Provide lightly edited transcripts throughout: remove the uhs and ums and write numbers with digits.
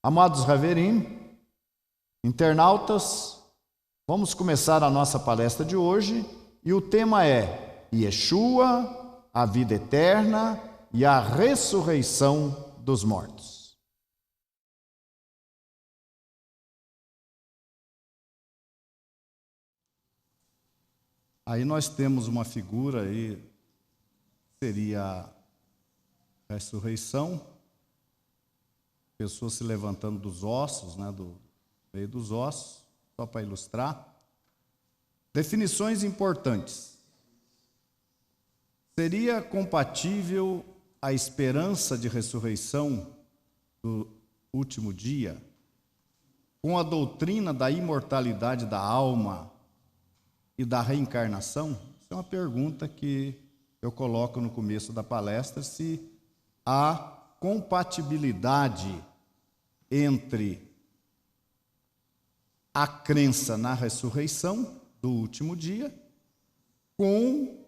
Amados Haverim, internautas, vamos começar a nossa palestra de hoje e o tema é Yeshua, a vida eterna e a ressurreição dos mortos. Aí nós temos uma figura aí, seria a ressurreição, pessoa se levantando dos ossos, do meio dos ossos, só para ilustrar. Definições importantes. Seria compatível a esperança de ressurreição do último dia com a doutrina da imortalidade da alma e da reencarnação? Essa é uma pergunta que eu coloco no começo da palestra, se há compatibilidade entre a crença na ressurreição do último dia com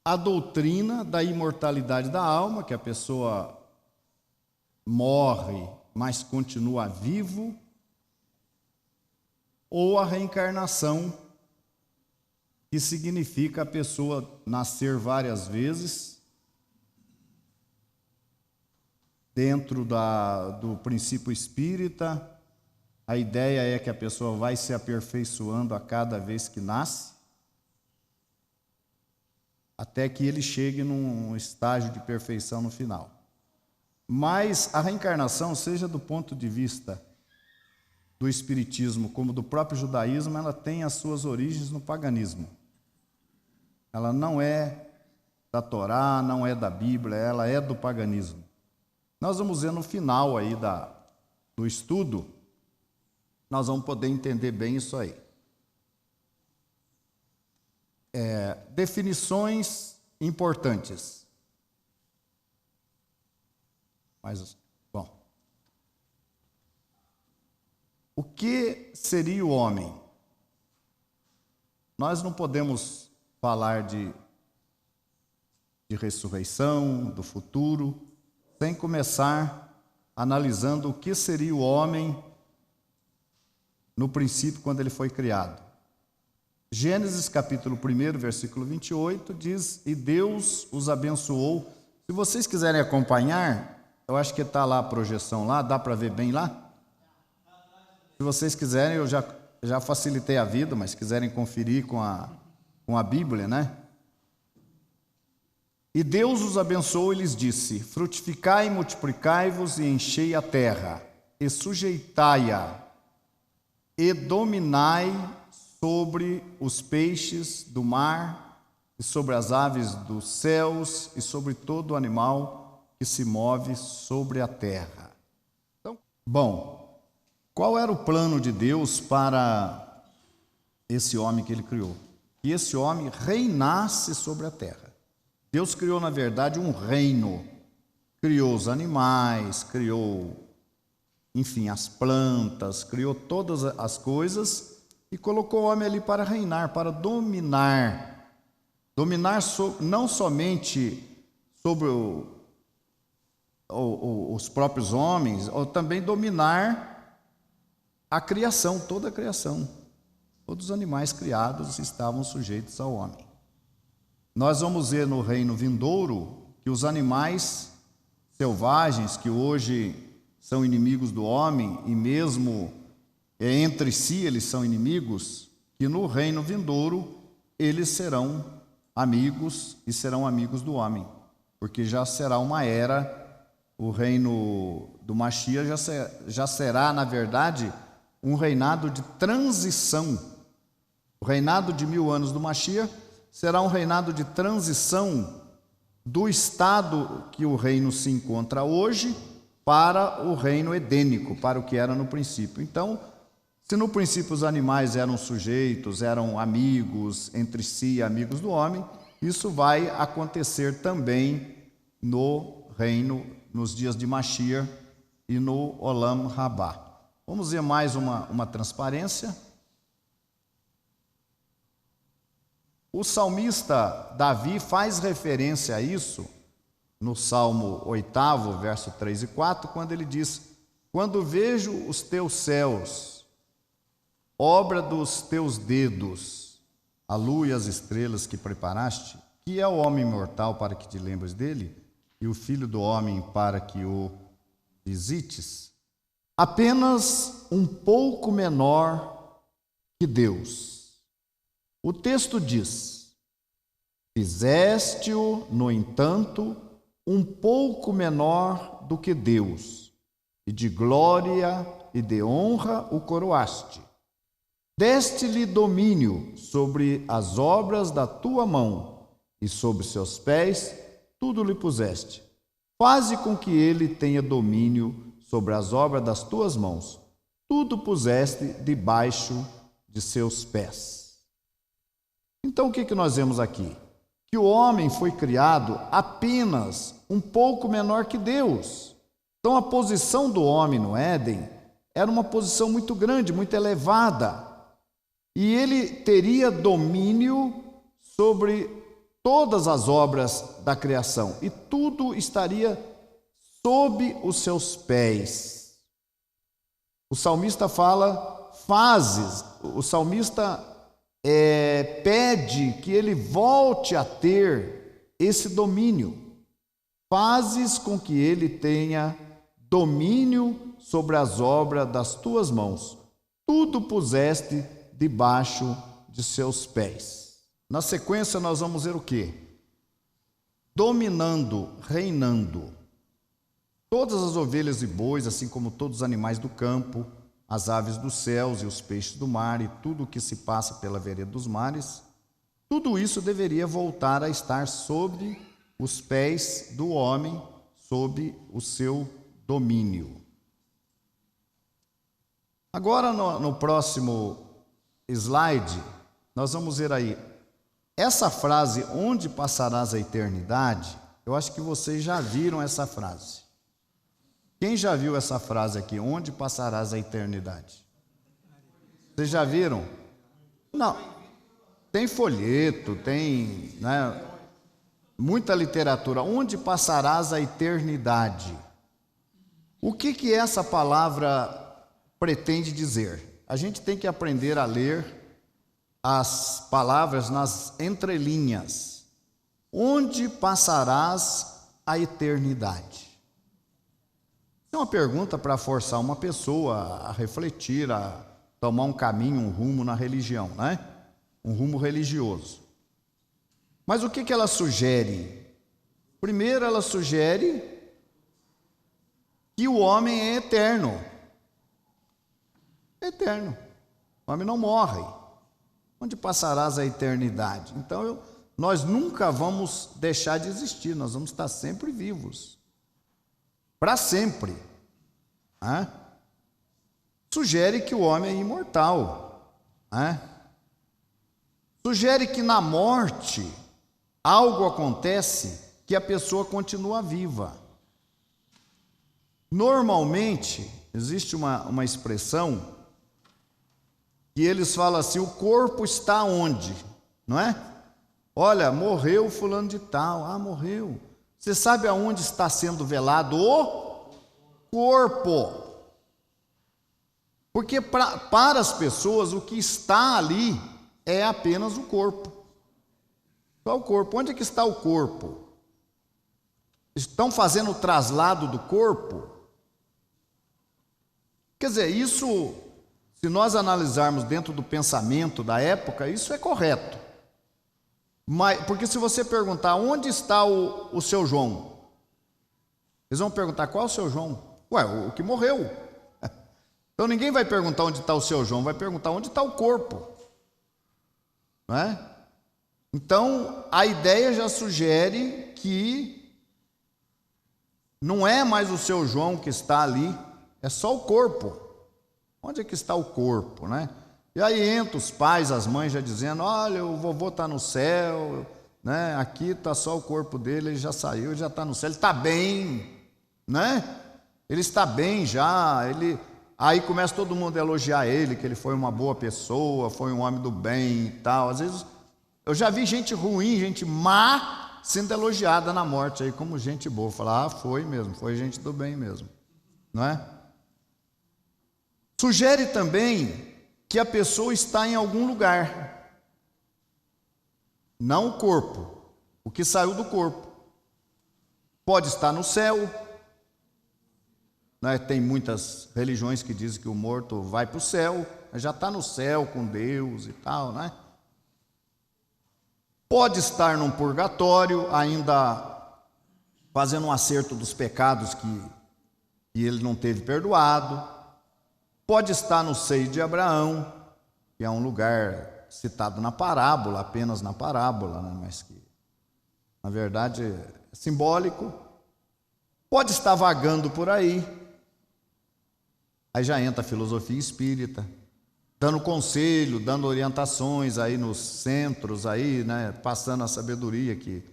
a doutrina da imortalidade da alma, que a pessoa morre, mas continua vivo, ou a reencarnação, que significa a pessoa nascer várias vezes dentro do princípio espírita. A ideia é que a pessoa vai se aperfeiçoando a cada vez que nasce, até que ele chegue num estágio de perfeição no final. Mas a reencarnação, seja do ponto de vista do espiritismo como do próprio judaísmo, ela tem as suas origens no paganismo. Ela não é da Torá, não é da Bíblia, ela é do paganismo. Nós vamos ver no final aí do estudo, nós vamos poder entender bem isso aí. Definições importantes. Mas, bom. O que seria o homem? Nós não podemos falar de ressurreição, do futuro, sem começar analisando o que seria o homem no princípio, quando ele foi criado. Gênesis capítulo 1, versículo 28, diz: e Deus os abençoou. Se vocês quiserem acompanhar, eu acho que está lá a projeção lá, dá para ver bem lá? Se vocês quiserem, eu já facilitei a vida, mas se quiserem conferir com a Bíblia, E Deus os abençoou e lhes disse: frutificai, multiplicai-vos e enchei a terra, e sujeitai-a, e dominai sobre os peixes do mar, e sobre as aves dos céus, e sobre todo animal que se move sobre a terra. Então, bom, qual era o plano de Deus para esse homem que ele criou? Que esse homem reinasse sobre a terra. Deus criou, na verdade, um reino. Criou os animais, criou, enfim, as plantas, criou todas as coisas e colocou o homem ali para reinar, para dominar. Dominar não somente sobre os próprios homens, ou também dominar a criação, toda a criação. Todos os animais criados estavam sujeitos ao homem. Nós vamos ver no reino vindouro que os animais selvagens, que hoje são inimigos do homem, e mesmo entre si eles são inimigos, que no reino vindouro eles serão amigos e serão amigos do homem, porque já será uma era, o reino do Mashiach já será, na verdade, um reinado de transição. O reinado de 1000 anos do Mashiach será um reinado de transição do estado que o reino se encontra hoje para o reino edênico, para o que era no princípio. Então, se no princípio os animais eram sujeitos, eram amigos entre si, amigos do homem, isso vai acontecer também no reino, nos dias de Mashiach e no Olam Rabá. Vamos ver mais uma transparência. O salmista Davi faz referência a isso no Salmo 8, verso 3 e 4, quando ele diz: quando vejo os teus céus, obra dos teus dedos, a lua e as estrelas que preparaste, que é o homem mortal para que te lembres dele, e o filho do homem para que o visites, apenas um pouco menor que Deus. O texto diz: fizeste-o, no entanto, um pouco menor do que Deus, e de glória e de honra o coroaste. Deste-lhe domínio sobre as obras da tua mão, e sobre seus pés tudo lhe puseste. Faze com que ele tenha domínio sobre as obras das tuas mãos. Tudo puseste debaixo de seus pés. Então o que nós vemos aqui? Que o homem foi criado apenas um pouco menor que Deus. Então a posição do homem no Éden era uma posição muito grande, muito elevada. E ele teria domínio sobre todas as obras da criação, e tudo estaria sob os seus pés. O salmista fala, o salmista pede que ele volte a ter esse domínio. Fazes com que ele tenha domínio sobre as obras das tuas mãos. Tudo puseste debaixo de seus pés. Na sequência, nós vamos ver o quê? Dominando, reinando. Todas as ovelhas e bois, assim como todos os animais do campo, as aves dos céus e os peixes do mar e tudo o que se passa pela vereda dos mares, tudo isso deveria voltar a estar sob os pés do homem, sob o seu domínio. Agora, no próximo slide, nós vamos ver aí, essa frase, onde passarás a eternidade, eu acho que vocês já viram essa frase. Quem já viu essa frase aqui, onde passarás a eternidade? Vocês já viram? Não, tem folheto, tem, né, muita literatura. Onde passarás a eternidade? O que essa palavra pretende dizer? A gente tem que aprender a ler as palavras nas entrelinhas. Onde passarás a eternidade? É uma pergunta para forçar uma pessoa a refletir, a tomar um caminho, um rumo na religião, né? Um rumo religioso. Mas o que ela sugere? Primeiro, ela sugere que o homem é eterno. Eterno. O homem não morre. Onde passarás a eternidade? Então, nós nunca vamos deixar de existir, nós vamos estar sempre vivos. Para sempre. Sugere que o homem é imortal. Sugere que na morte algo acontece que a pessoa continua viva. Normalmente, existe uma expressão que eles falam assim, o corpo está onde? Não é? Olha, morreu fulano de tal. Morreu. Você sabe aonde está sendo velado o corpo? Porque para as pessoas o que está ali é apenas o corpo. Só o corpo. Onde é que está o corpo? Estão fazendo o traslado do corpo? Quer dizer, isso, se nós analisarmos dentro do pensamento da época, isso é correto. Mas, porque se você perguntar onde está o seu João, eles vão perguntar qual é o seu João? O que morreu. Então ninguém vai perguntar onde está o seu João, vai perguntar onde está o corpo. Não é? Então a ideia já sugere que não é mais o seu João que está ali, é só o corpo. Onde é que está o corpo, né? E aí entra os pais, as mães já dizendo, olha, o vovô está no céu, né? Aqui está só o corpo dele, ele já saiu, ele já está no céu, ele está bem, né? Ele está bem já, aí começa todo mundo a elogiar ele, que ele foi uma boa pessoa, foi um homem do bem e tal. Às vezes, eu já vi gente ruim, gente má, sendo elogiada na morte, aí como gente boa. Falar, foi mesmo, foi gente do bem mesmo, não é? Sugere também que a pessoa está em algum lugar, não o corpo, o que saiu do corpo. Pode estar no céu, né? Tem muitas religiões que dizem que o morto vai para o céu, já está no céu com Deus e tal, né? Pode estar num purgatório, ainda fazendo um acerto dos pecados que ele não teve perdoado. Pode estar no seio de Abraão, que é um lugar citado na parábola, apenas na parábola, né? Mas que, na verdade, é simbólico. Pode estar vagando por aí. Aí já entra a filosofia espírita, dando conselho, dando orientações aí nos centros, aí, né? Passando a sabedoria que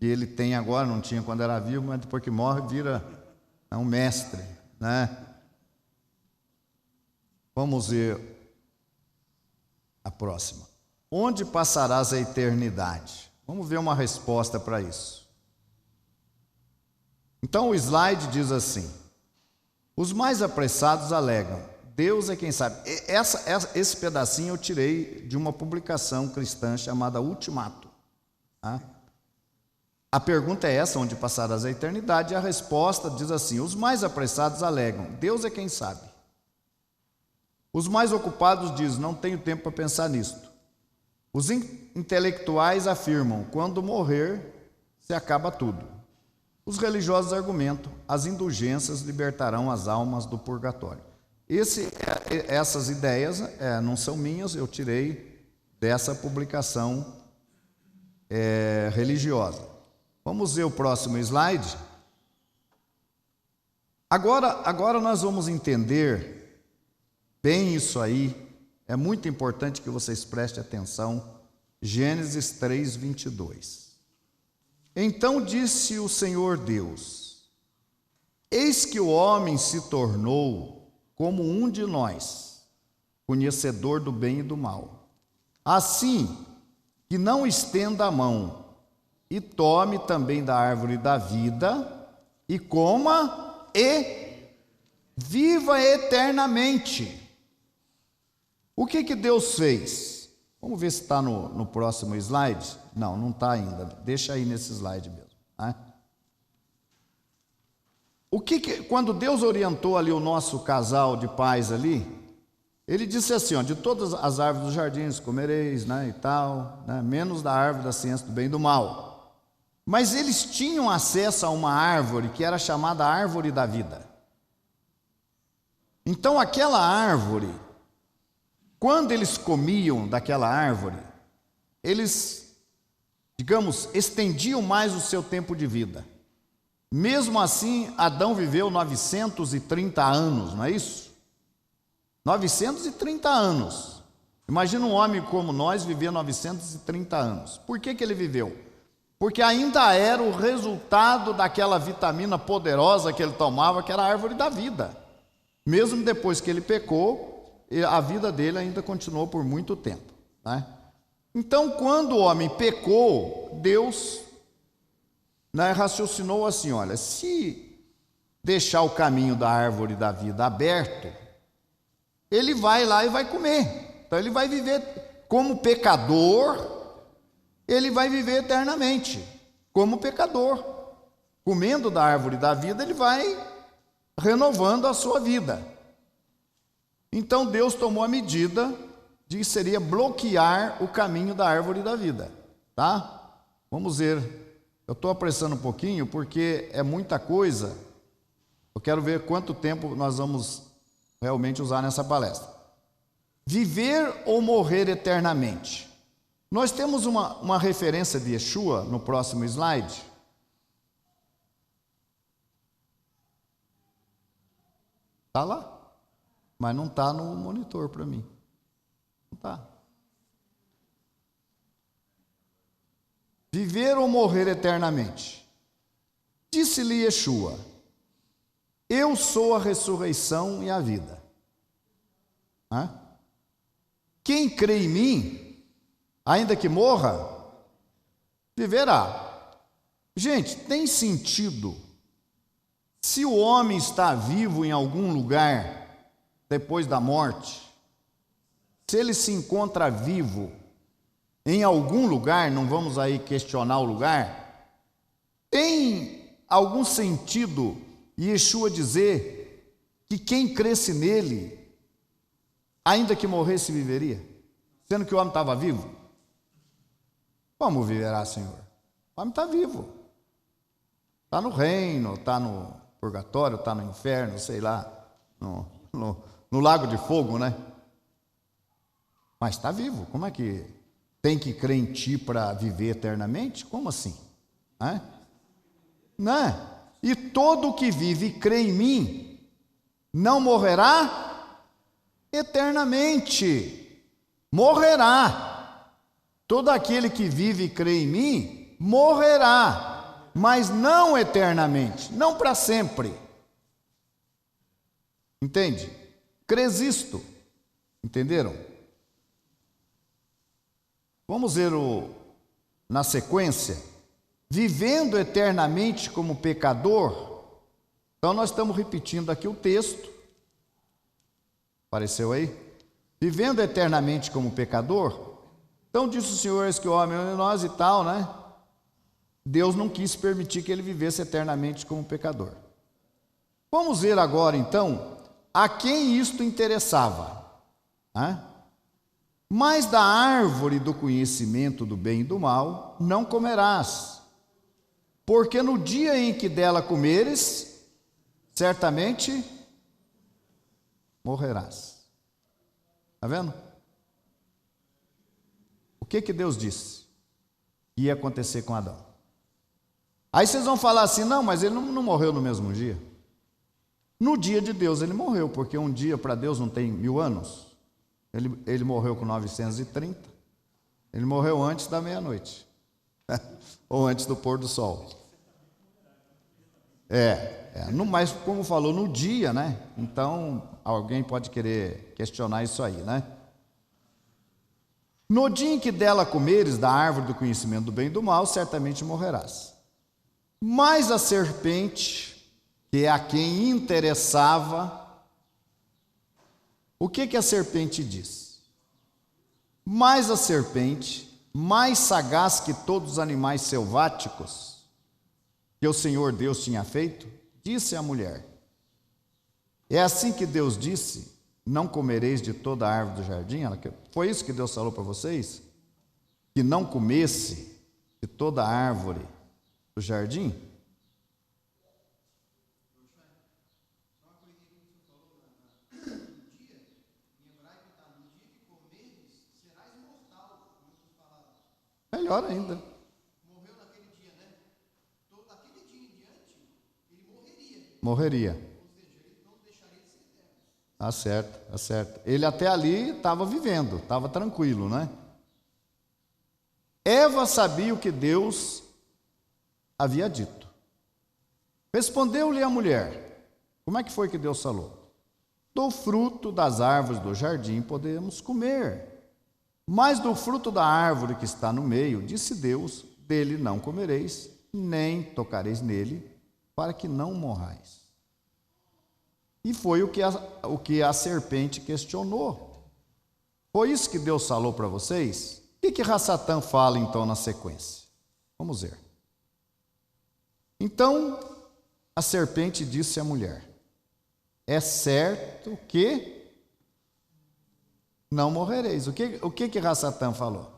ele tem agora, não tinha quando era vivo, mas depois que morre vira um mestre, né? Vamos ver a próxima. Onde passarás a eternidade? Vamos ver uma resposta para isso. Então o slide diz assim: os mais apressados alegam, Deus é quem sabe. Esse pedacinho eu tirei de uma publicação cristã chamada Ultimato. Tá? A pergunta é essa, onde passarás a eternidade? E a resposta diz assim: os mais apressados alegam, Deus é quem sabe. Os mais ocupados dizem, não tenho tempo para pensar nisto. Os intelectuais afirmam, quando morrer, se acaba tudo. Os religiosos argumentam, as indulgências libertarão as almas do purgatório. Essas ideias não são minhas, eu tirei dessa publicação religiosa. Vamos ver o próximo slide. Agora nós vamos entender bem isso aí. É muito importante que vocês prestem atenção. Gênesis 3, 22. Então disse o Senhor Deus: eis que o homem se tornou como um de nós, conhecedor do bem e do mal. Assim que não estenda a mão e tome também da árvore da vida e coma e viva eternamente. O que Deus fez? Vamos ver se está no próximo slide. Não está ainda. Deixa aí nesse slide mesmo. Né? Quando Deus orientou ali o nosso casal de pais ali, Ele disse assim, ó, de todas as árvores dos jardins comereis, né, e tal, né, menos da árvore da ciência do bem e do mal. Mas eles tinham acesso a uma árvore que era chamada árvore da vida. Então aquela árvore, quando eles comiam daquela árvore, eles, digamos, estendiam mais o seu tempo de vida. Mesmo assim, Adão viveu 930 anos, não é isso? 930 anos. Imagina um homem como nós viver 930 anos. Por que ele viveu? Porque ainda era o resultado daquela vitamina poderosa que ele tomava, que era a árvore da vida. Mesmo depois que ele pecou, a vida dele ainda continuou por muito tempo, né? Então, quando o homem pecou, Deus, né, raciocinou assim, olha, se deixar o caminho da árvore da vida aberto, ele vai lá e vai comer. Então ele vai viver como pecador, ele vai viver eternamente como pecador. Comendo da árvore da vida, ele vai renovando a sua vida. Então Deus tomou a medida de que seria bloquear o caminho da árvore da vida, tá? Vamos ver. Eu estou apressando um pouquinho porque é muita coisa. Eu quero ver quanto tempo nós vamos realmente usar nessa palestra. Viver ou morrer eternamente. Nós temos uma referência de Yeshua no próximo slide. Está lá? Mas não está no monitor para mim. Não está. Viver ou morrer eternamente. Disse-lhe Yeshua: eu sou a ressurreição e a vida. Quem crê em mim, ainda que morra, viverá. Gente, tem sentido se o homem está vivo em algum lugar depois da morte, se ele se encontra vivo em algum lugar, não vamos aí questionar o lugar, tem algum sentido Yeshua dizer que quem cresce nele, ainda que morresse, viveria? Sendo que o homem estava vivo? Como viverá, Senhor? O homem está vivo. Está no reino, está no purgatório, está no inferno, sei lá, no lago de fogo, né? Mas está vivo. Como é que tem que crer em ti para viver eternamente? Como assim? Não. E todo o que vive e crê em mim não morrerá eternamente. Morrerá. Todo aquele que vive e crê em mim morrerá, mas não eternamente, não para sempre. Entende? Crês isto? Entenderam? Vamos ver na sequência. Vivendo eternamente como pecador. Então nós estamos repetindo aqui o texto. Apareceu aí? Vivendo eternamente como pecador. Então disse o Senhor, eis que o homem é nós e tal, né? Deus não quis permitir que ele vivesse eternamente como pecador. Vamos ver agora então a quem isto interessava. Mas da árvore do conhecimento do bem e do mal não comerás, porque no dia em que dela comeres, certamente morrerás. Está vendo? O que Deus disse que ia acontecer com Adão? Aí vocês vão falar assim, não, mas ele não morreu no mesmo dia. No dia de Deus ele morreu, porque um dia para Deus não tem 1000 anos. Ele morreu com 930. Ele morreu antes da meia-noite. Ou antes do pôr do sol. Mas como falou, no dia, né? Então, alguém pode querer questionar isso aí, né? No dia em que dela comeres da árvore do conhecimento do bem e do mal, certamente morrerás. Mas a serpente, que é a quem interessava, o que a serpente diz? Mas a serpente, mais sagaz que todos os animais selváticos que o Senhor Deus tinha feito, disse à mulher: é assim que Deus disse, não comereis de toda a árvore do jardim? Foi isso que Deus falou para vocês? Que não comesse de toda a árvore do jardim? Melhor ainda. Morreu naquele dia, né? Então, daquele dia em diante, ele morreria. Ou seja, ele não deixaria de ser eterno. Tá certo. Ele até ali estava vivendo, estava tranquilo, né? Eva sabia o que Deus havia dito. Respondeu-lhe a mulher: como é que foi que Deus falou? Do fruto das árvores do jardim podemos comer. Mas do fruto da árvore que está no meio, disse Deus, dele não comereis, nem tocareis nele, para que não morrais. E foi o que a serpente questionou. Foi isso que Deus falou para vocês? O que Rassatã fala então na sequência? Vamos ver. Então a serpente disse à mulher: é certo que não morrereis. O que Rassatã falou?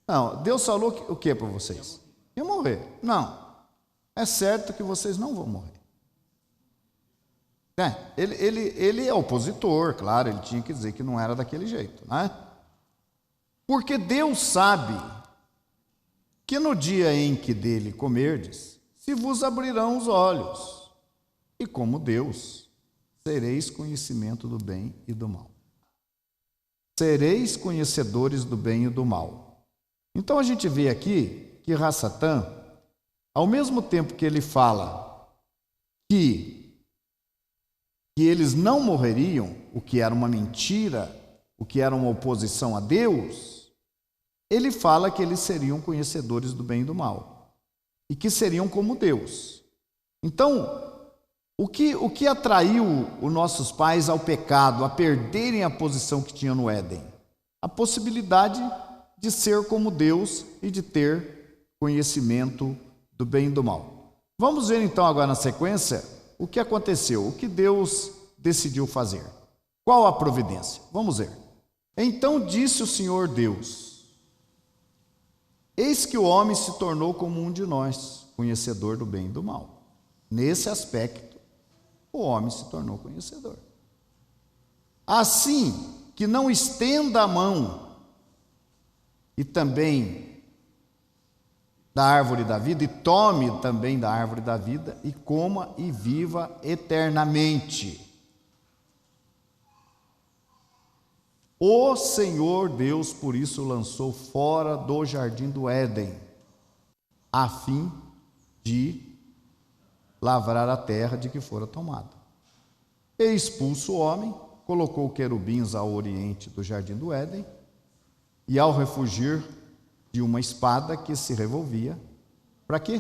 Não, Deus falou o que para vocês? Ia morrer. Não, é certo que vocês não vão morrer. Ele é opositor, claro, ele tinha que dizer que não era daquele jeito, né? Porque Deus sabe que no dia em que dele comerdes, se vos abrirão os olhos, e como Deus, sereis conhecimento do bem e do mal. Sereis conhecedores do bem e do mal. Então a gente vê aqui que Rassatã, ao mesmo tempo que ele fala que eles não morreriam, o que era uma mentira, o que era uma oposição a Deus, ele fala que eles seriam conhecedores do bem e do mal, e que seriam como Deus. Então, O que atraiu os nossos pais ao pecado, a perderem a posição que tinham no Éden? A possibilidade de ser como Deus e de ter conhecimento do bem e do mal. Vamos ver então agora na sequência o que aconteceu, o que Deus decidiu fazer. Qual a providência? Vamos ver. Então disse o Senhor Deus: eis que o homem se tornou como um de nós, conhecedor do bem e do mal. Nesse aspecto, o homem se tornou conhecedor. Assim que não estenda a mão e também da árvore da vida, e tome também da árvore da vida, e coma e viva eternamente. O Senhor Deus, por isso, lançou fora do jardim do Éden, a fim de lavrar a terra de que fora tomada. E expulso o homem, colocou querubins ao oriente do jardim do Éden, e ao refugir de uma espada que se revolvia, para quê?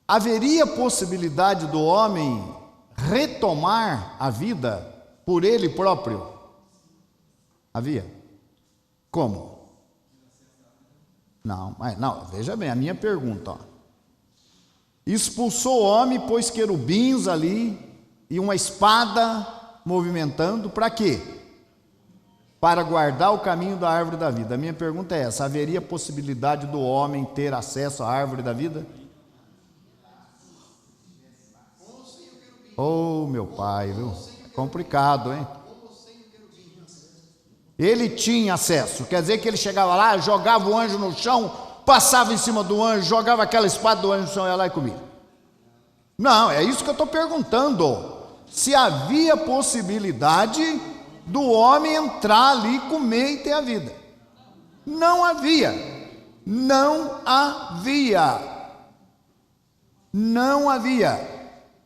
Haveria possibilidade do homem retomar a vida por ele próprio? Havia. Como? Não, veja bem, a minha pergunta. Ó. Expulsou o homem, pôs querubins ali e uma espada movimentando, para quê? Para guardar o caminho da árvore da vida. A minha pergunta é essa: haveria possibilidade do homem ter acesso à árvore da vida? Oh, meu pai, viu? É complicado, hein? Ele tinha acesso, quer dizer que ele chegava lá, jogava o anjo no chão, passava em cima do anjo, jogava aquela espada do anjo no chão, ia lá e comia. Não, é isso que eu estou perguntando. Se havia possibilidade do homem entrar ali, comer e ter a vida. Não havia. Não havia. Não havia.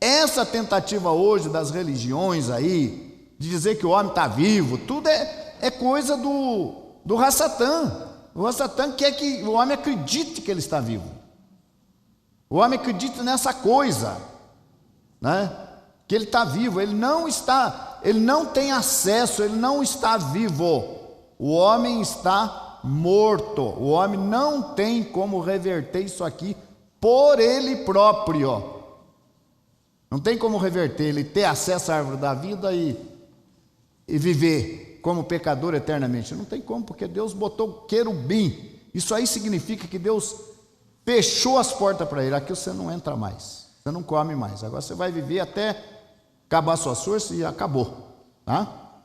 Essa tentativa hoje das religiões aí, de dizer que o homem está vivo, tudo é coisa do Rassatã. O Rassatã quer que o homem acredite que ele está vivo. O homem acredita nessa coisa, né? Que ele está vivo. Ele não está, ele não tem acesso, ele não está vivo. O homem está morto. O homem não tem como reverter isso aqui por ele próprio. Não tem como reverter, ele ter acesso à árvore da vida e viver como pecador eternamente. Não tem como, porque Deus botou querubim. Isso aí significa que Deus fechou as portas para ele. Aqui você não entra mais, você não come mais. Agora você vai viver até acabar a sua força e acabou. Tá?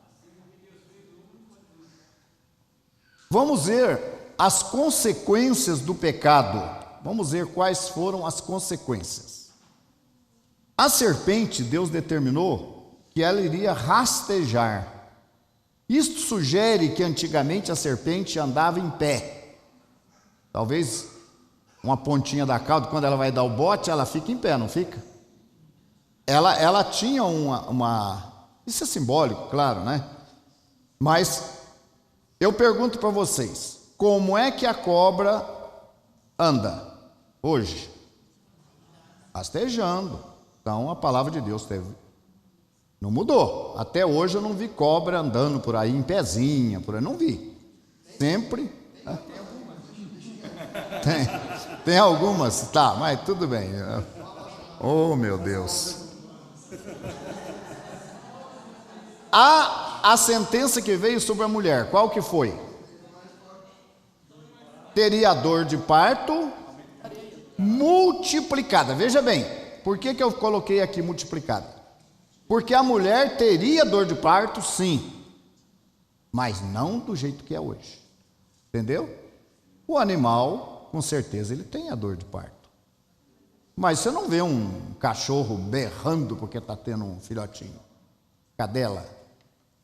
Vamos ver as consequências do pecado. Vamos ver quais foram as consequências. A serpente, Deus determinou que ela iria rastejar. Isto sugere que antigamente a serpente andava em pé. Talvez uma pontinha da cauda, quando ela vai dar o bote, ela fica em pé, não fica? Ela tinha uma... Isso é simbólico, claro, né? Mas eu pergunto para vocês, como é que a cobra anda hoje? Rastejando. Então a palavra de Deus não mudou. Até hoje eu não vi cobra andando por aí em pezinha, por aí, não vi. Sempre. Né? Tem algumas, tá, mas tudo bem. Oh, meu Deus. A sentença que veio sobre a mulher, qual que foi? Teria dor de parto multiplicada. Veja bem, por que eu coloquei aqui multiplicada? Porque a mulher teria dor de parto, sim, mas não do jeito que é hoje. Entendeu? O animal, com certeza, ele tem a dor de parto. Mas você não vê um cachorro berrando porque está tendo um filhotinho. Cadela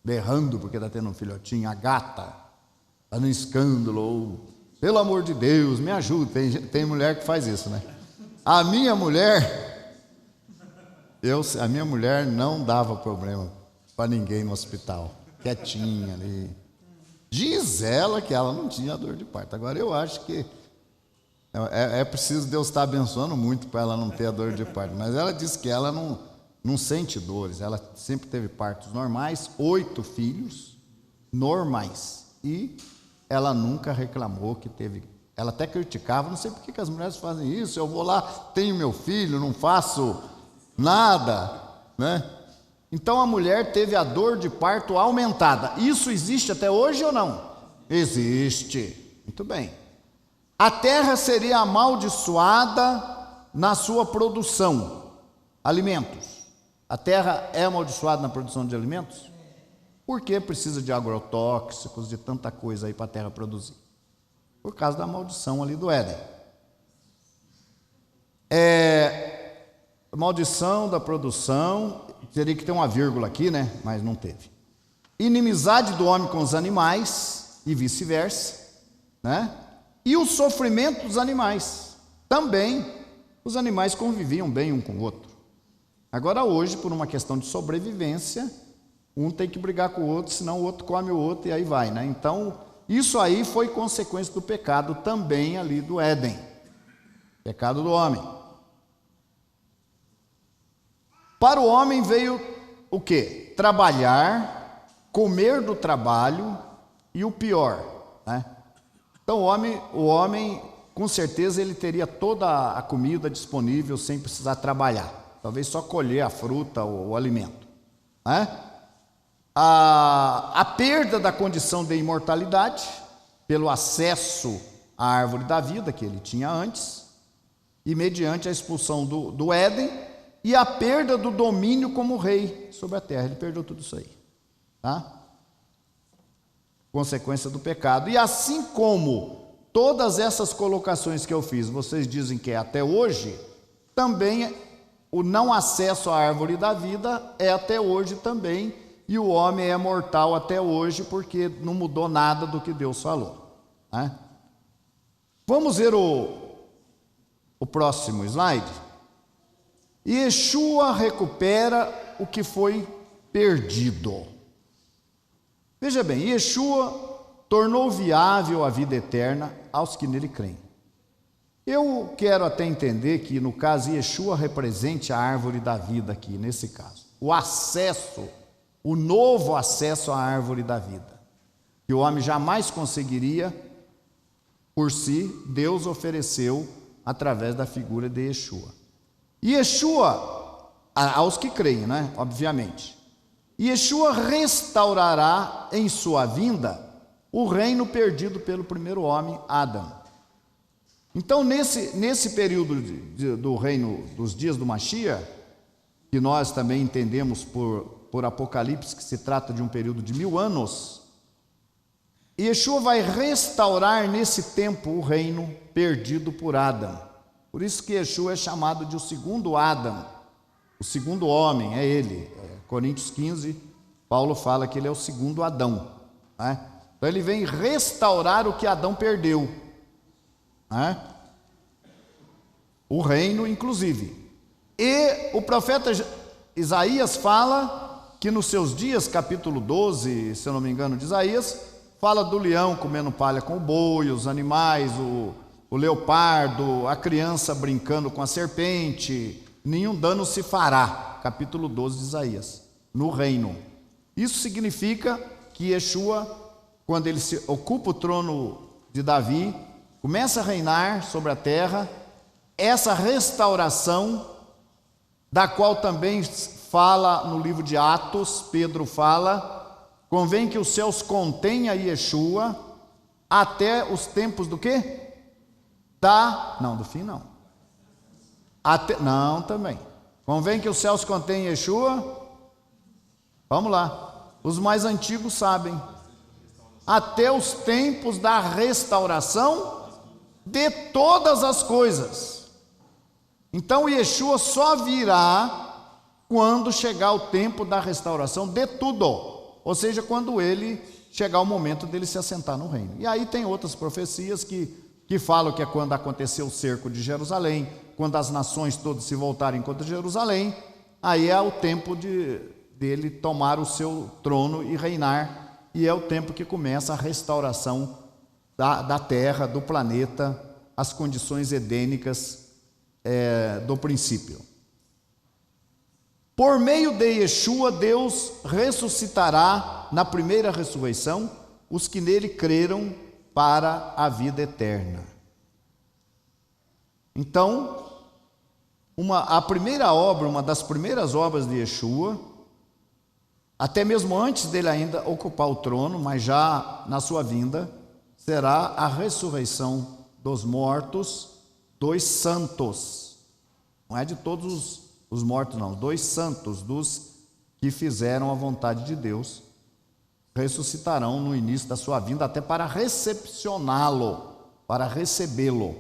berrando porque está tendo um filhotinho. A gata está no escândalo. Ou, pelo amor de Deus, me ajuda. Tem mulher que faz isso, né? A minha mulher não dava problema para ninguém no hospital. Quietinha ali. Diz ela que ela não tinha dor de parto. Agora eu acho que É preciso Deus estar abençoando muito para ela não ter a dor de parto. Mas ela disse que ela não sente dores. Ela sempre teve partos normais, 8 filhos normais. E ela nunca reclamou que teve. Ela até criticava, não sei por que as mulheres fazem isso. Eu vou lá, tenho meu filho, não faço nada, né? Então a mulher teve a dor de parto aumentada. Isso existe até hoje ou não? Existe. Muito bem. A terra seria amaldiçoada na sua produção, alimentos. A terra é amaldiçoada na produção de alimentos? Porque precisa de agrotóxicos, de tanta coisa aí para a terra produzir. Por causa da maldição ali do Éden. Maldição da produção, teria que ter uma vírgula aqui, né? Mas não teve. Inimizade do homem com os animais e vice-versa, né? E o sofrimento dos animais. Também os animais conviviam bem um com o outro. Agora hoje, por uma questão de sobrevivência, um tem que brigar com o outro, senão o outro come o outro e aí vai, né? Então, isso aí foi consequência do pecado também ali do Éden. Pecado do homem. Para o homem veio o quê? Trabalhar, comer do trabalho e o pior, né? Então o homem, com certeza, ele teria toda a comida disponível sem precisar trabalhar. Talvez só colher a fruta ou o alimento, né? A perda da condição de imortalidade, pelo acesso à árvore da vida que ele tinha antes, e mediante a expulsão do Éden, e a perda do domínio como rei sobre a terra. Ele perdeu tudo isso aí, tá? Consequência do pecado. E assim como todas essas colocações que eu fiz, vocês dizem que é até hoje, também o não acesso à árvore da vida é até hoje também, e o homem é mortal até hoje, porque não mudou nada do que Deus falou, né? Vamos ver o próximo slide. Yeshua recupera o que foi perdido. Veja bem, Yeshua tornou viável a vida eterna aos que nele creem. Eu quero até entender que, no caso, Yeshua represente a árvore da vida aqui, nesse caso. O acesso, o novo acesso à árvore da vida, que o homem jamais conseguiria por si, Deus ofereceu através da figura de Yeshua. Yeshua, aos que creem, né? Obviamente. Yeshua restaurará em sua vinda o reino perdido pelo primeiro homem, Adão. Então, nesse período do reino dos dias do Mashiach, que nós também entendemos por Apocalipse, que se trata de um período de 1000 anos, Yeshua vai restaurar nesse tempo o reino perdido por Adão. Por isso que Yeshua é chamado de o segundo Adão, o segundo homem, é ele. Coríntios 15, Paulo fala que ele é o segundo Adão, né? Então ele vem restaurar o que Adão perdeu, né? O reino, inclusive. E o profeta Isaías fala que nos seus dias, capítulo 12, se eu não me engano, de Isaías, fala do leão comendo palha com o boi, os animais, o leopardo, a criança brincando com a serpente, nenhum dano se fará, capítulo 12 de Isaías, no reino. Isso significa que Yeshua, quando ele se ocupa o trono de Davi, começa a reinar sobre a terra, essa restauração, da qual também fala no livro de Atos, Pedro fala, convém que os céus contenha Yeshua até os tempos do quê? Do fim não. Não, também. Convém que os céus contenham Yeshua. Vamos lá. Os mais antigos sabem. Até os tempos da restauração de todas as coisas. Então Yeshua só virá quando chegar o tempo da restauração de tudo. Ou seja, quando ele chegar o momento dele se assentar no reino. E aí tem outras profecias que falam que é quando aconteceu o cerco de Jerusalém, quando as nações todas se voltarem contra Jerusalém, aí é o tempo dele tomar o seu trono e reinar, e é o tempo que começa a restauração da terra, do planeta, as condições edênicas do princípio. Por meio de Yeshua, Deus ressuscitará na primeira ressurreição os que nele creram para a vida eterna. Então, a primeira obra, uma das primeiras obras de Yeshua, até mesmo antes dele ainda ocupar o trono, mas já na sua vinda, será a ressurreição dos mortos, dos santos. Não é de todos os mortos, não. Dos santos, dos que fizeram a vontade de Deus, ressuscitarão no início da sua vinda, até para recepcioná-lo, para recebê-lo.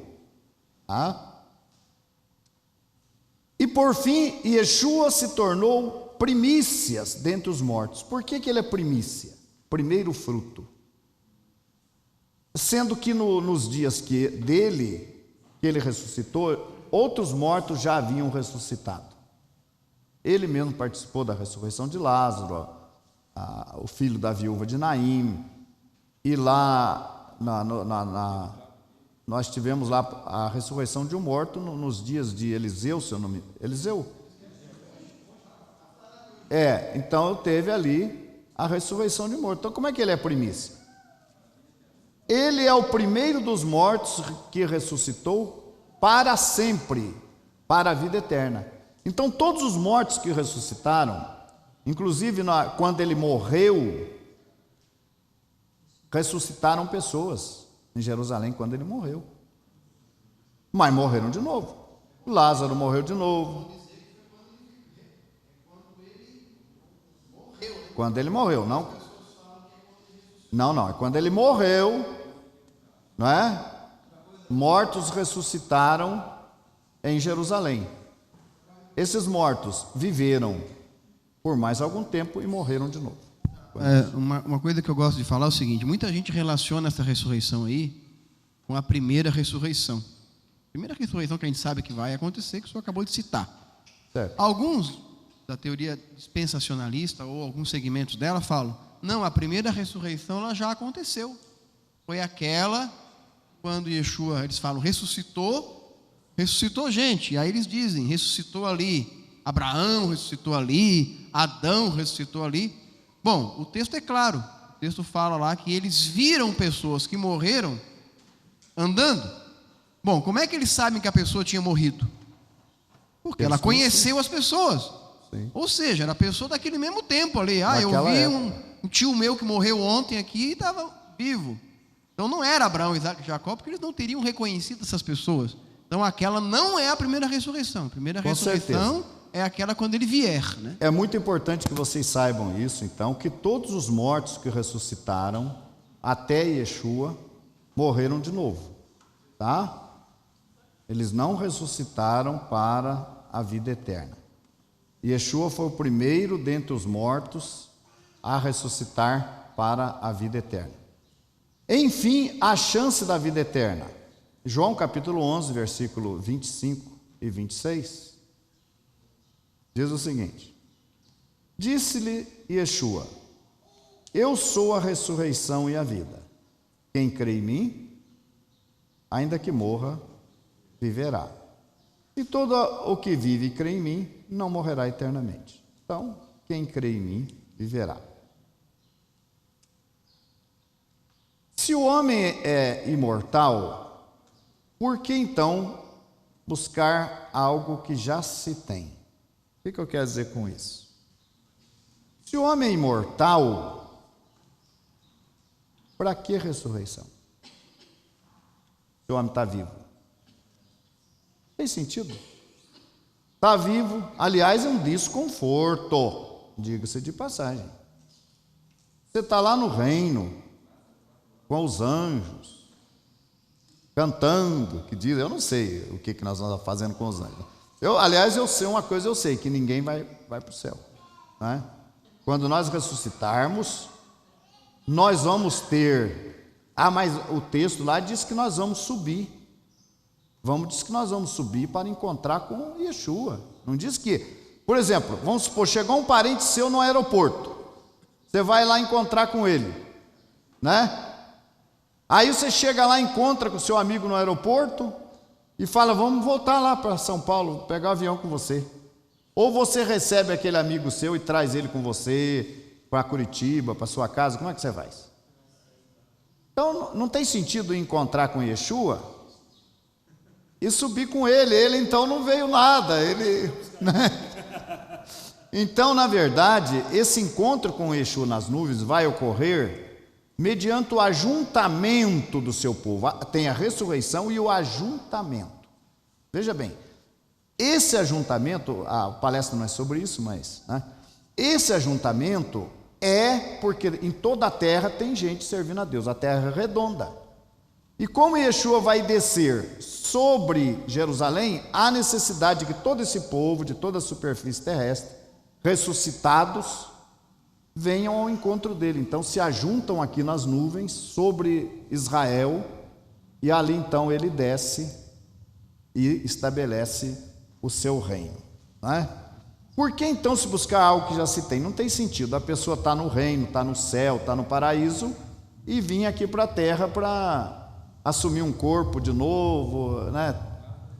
Tá? E por fim, Yeshua se tornou primícias dentre os mortos. Por que ele é primícia? Primeiro fruto. Sendo que nos dias que ele ressuscitou, outros mortos já haviam ressuscitado. Ele mesmo participou da ressurreição de Lázaro, o filho da viúva de Naim, e lá nós tivemos lá a ressurreição de um morto nos dias de Eliseu, seu nome. Eliseu? Então teve ali a ressurreição de um morto. Então como é que ele é primícia? Ele é o primeiro dos mortos que ressuscitou para sempre, para a vida eterna. Então todos os mortos que ressuscitaram, inclusive quando ele morreu, ressuscitaram pessoas em Jerusalém quando ele morreu. Mas morreram de novo. Lázaro morreu de novo. Quando ele morreu, não? Não, é quando ele morreu, não é? Mortos ressuscitaram em Jerusalém. Esses mortos viveram por mais algum tempo e morreram de novo. Uma coisa que eu gosto de falar é o seguinte: muita gente relaciona essa ressurreição aí com a primeira ressurreição. A primeira ressurreição que a gente sabe que vai acontecer, que o senhor acabou de citar. Certo. Alguns da teoria dispensacionalista ou alguns segmentos dela falam: não, a primeira ressurreição ela já aconteceu. Foi aquela quando Yeshua, eles falam, ressuscitou gente. E aí eles dizem, ressuscitou ali Abraão, ressuscitou ali Adão, ressuscitou ali. Bom, o texto é claro. O texto fala lá que eles viram pessoas que morreram andando. Bom, como é que eles sabem que a pessoa tinha morrido? Porque ela conheceu as pessoas. Sim. Ou seja, era a pessoa daquele mesmo tempo ali. Eu vi um tio meu que morreu ontem aqui e estava vivo. Então não era Abraão, Isaac e Jacó, porque eles não teriam reconhecido essas pessoas. Então aquela não é a primeira ressurreição. A primeira ressurreição é aquela quando ele vier, né? É muito importante que vocês saibam isso, então, que todos os mortos que ressuscitaram até Yeshua morreram de novo, tá? Eles não ressuscitaram para a vida eterna. Yeshua foi o primeiro dentre os mortos a ressuscitar para a vida eterna. Enfim, a chance da vida eterna. João capítulo 11, versículo 25 e 26, diz o seguinte: disse-lhe Yeshua: eu sou a ressurreição e a vida. Quem crê em mim, ainda que morra, viverá. E todo o que vive e crê em mim, não morrerá eternamente. Então, quem crê em mim, viverá. Se o homem é imortal, por que então buscar algo que já se tem? O que eu quero dizer com isso? Se o homem é imortal, para que ressurreição? Se o homem está vivo. Tem sentido? Está vivo, aliás, é um desconforto, diga-se de passagem. Você está lá no reino, com os anjos, cantando, que diz, eu não sei o que nós estamos fazendo com os anjos. Aliás, eu sei uma coisa, eu sei, que ninguém vai para o céu. Né? Quando nós ressuscitarmos, nós vamos ter... mas o texto lá diz que nós vamos subir. Diz que nós vamos subir para encontrar com Yeshua. Não diz que... Por exemplo, vamos supor, chegou um parente seu no aeroporto. Você vai lá encontrar com ele. Né? Aí você chega lá, encontra com o seu amigo no aeroporto e fala, vamos voltar lá para São Paulo, pegar o avião com você. Ou você recebe aquele amigo seu e traz ele com você para Curitiba, para sua casa, como é que você faz? Então não tem sentido encontrar com Yeshua e subir com ele então não veio nada, né? Então, na verdade, esse encontro com Yeshua nas nuvens vai ocorrer mediante o ajuntamento do seu povo. Tem a ressurreição e o ajuntamento. Veja bem, esse ajuntamento, a palestra não é sobre isso, mas né, esse ajuntamento é porque em toda a terra tem gente servindo a Deus, a terra é redonda. E como Yeshua vai descer sobre Jerusalém, há necessidade de que todo esse povo, de toda a superfície terrestre, ressuscitados, venham ao encontro dele. Então se ajuntam aqui nas nuvens sobre Israel, e ali então ele desce e estabelece o seu reino, né? Por que então se buscar algo que já se tem? Não tem sentido, a pessoa está no reino, está no céu, está no paraíso, e vir aqui para a terra para assumir um corpo de novo, né?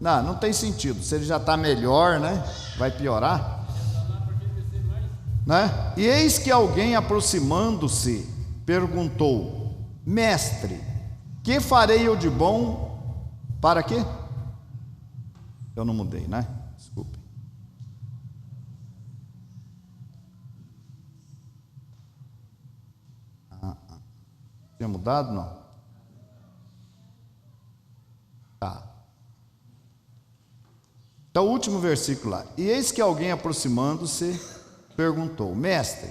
Não tem sentido, se ele já está melhor, né? Vai piorar, né? E eis que alguém, aproximando-se, perguntou, mestre, que farei eu de bom para quê? Eu não mudei, né? Desculpe. Tinha mudado, não? Tá. Então, o último versículo lá. E eis que alguém, aproximando-se, perguntou, mestre,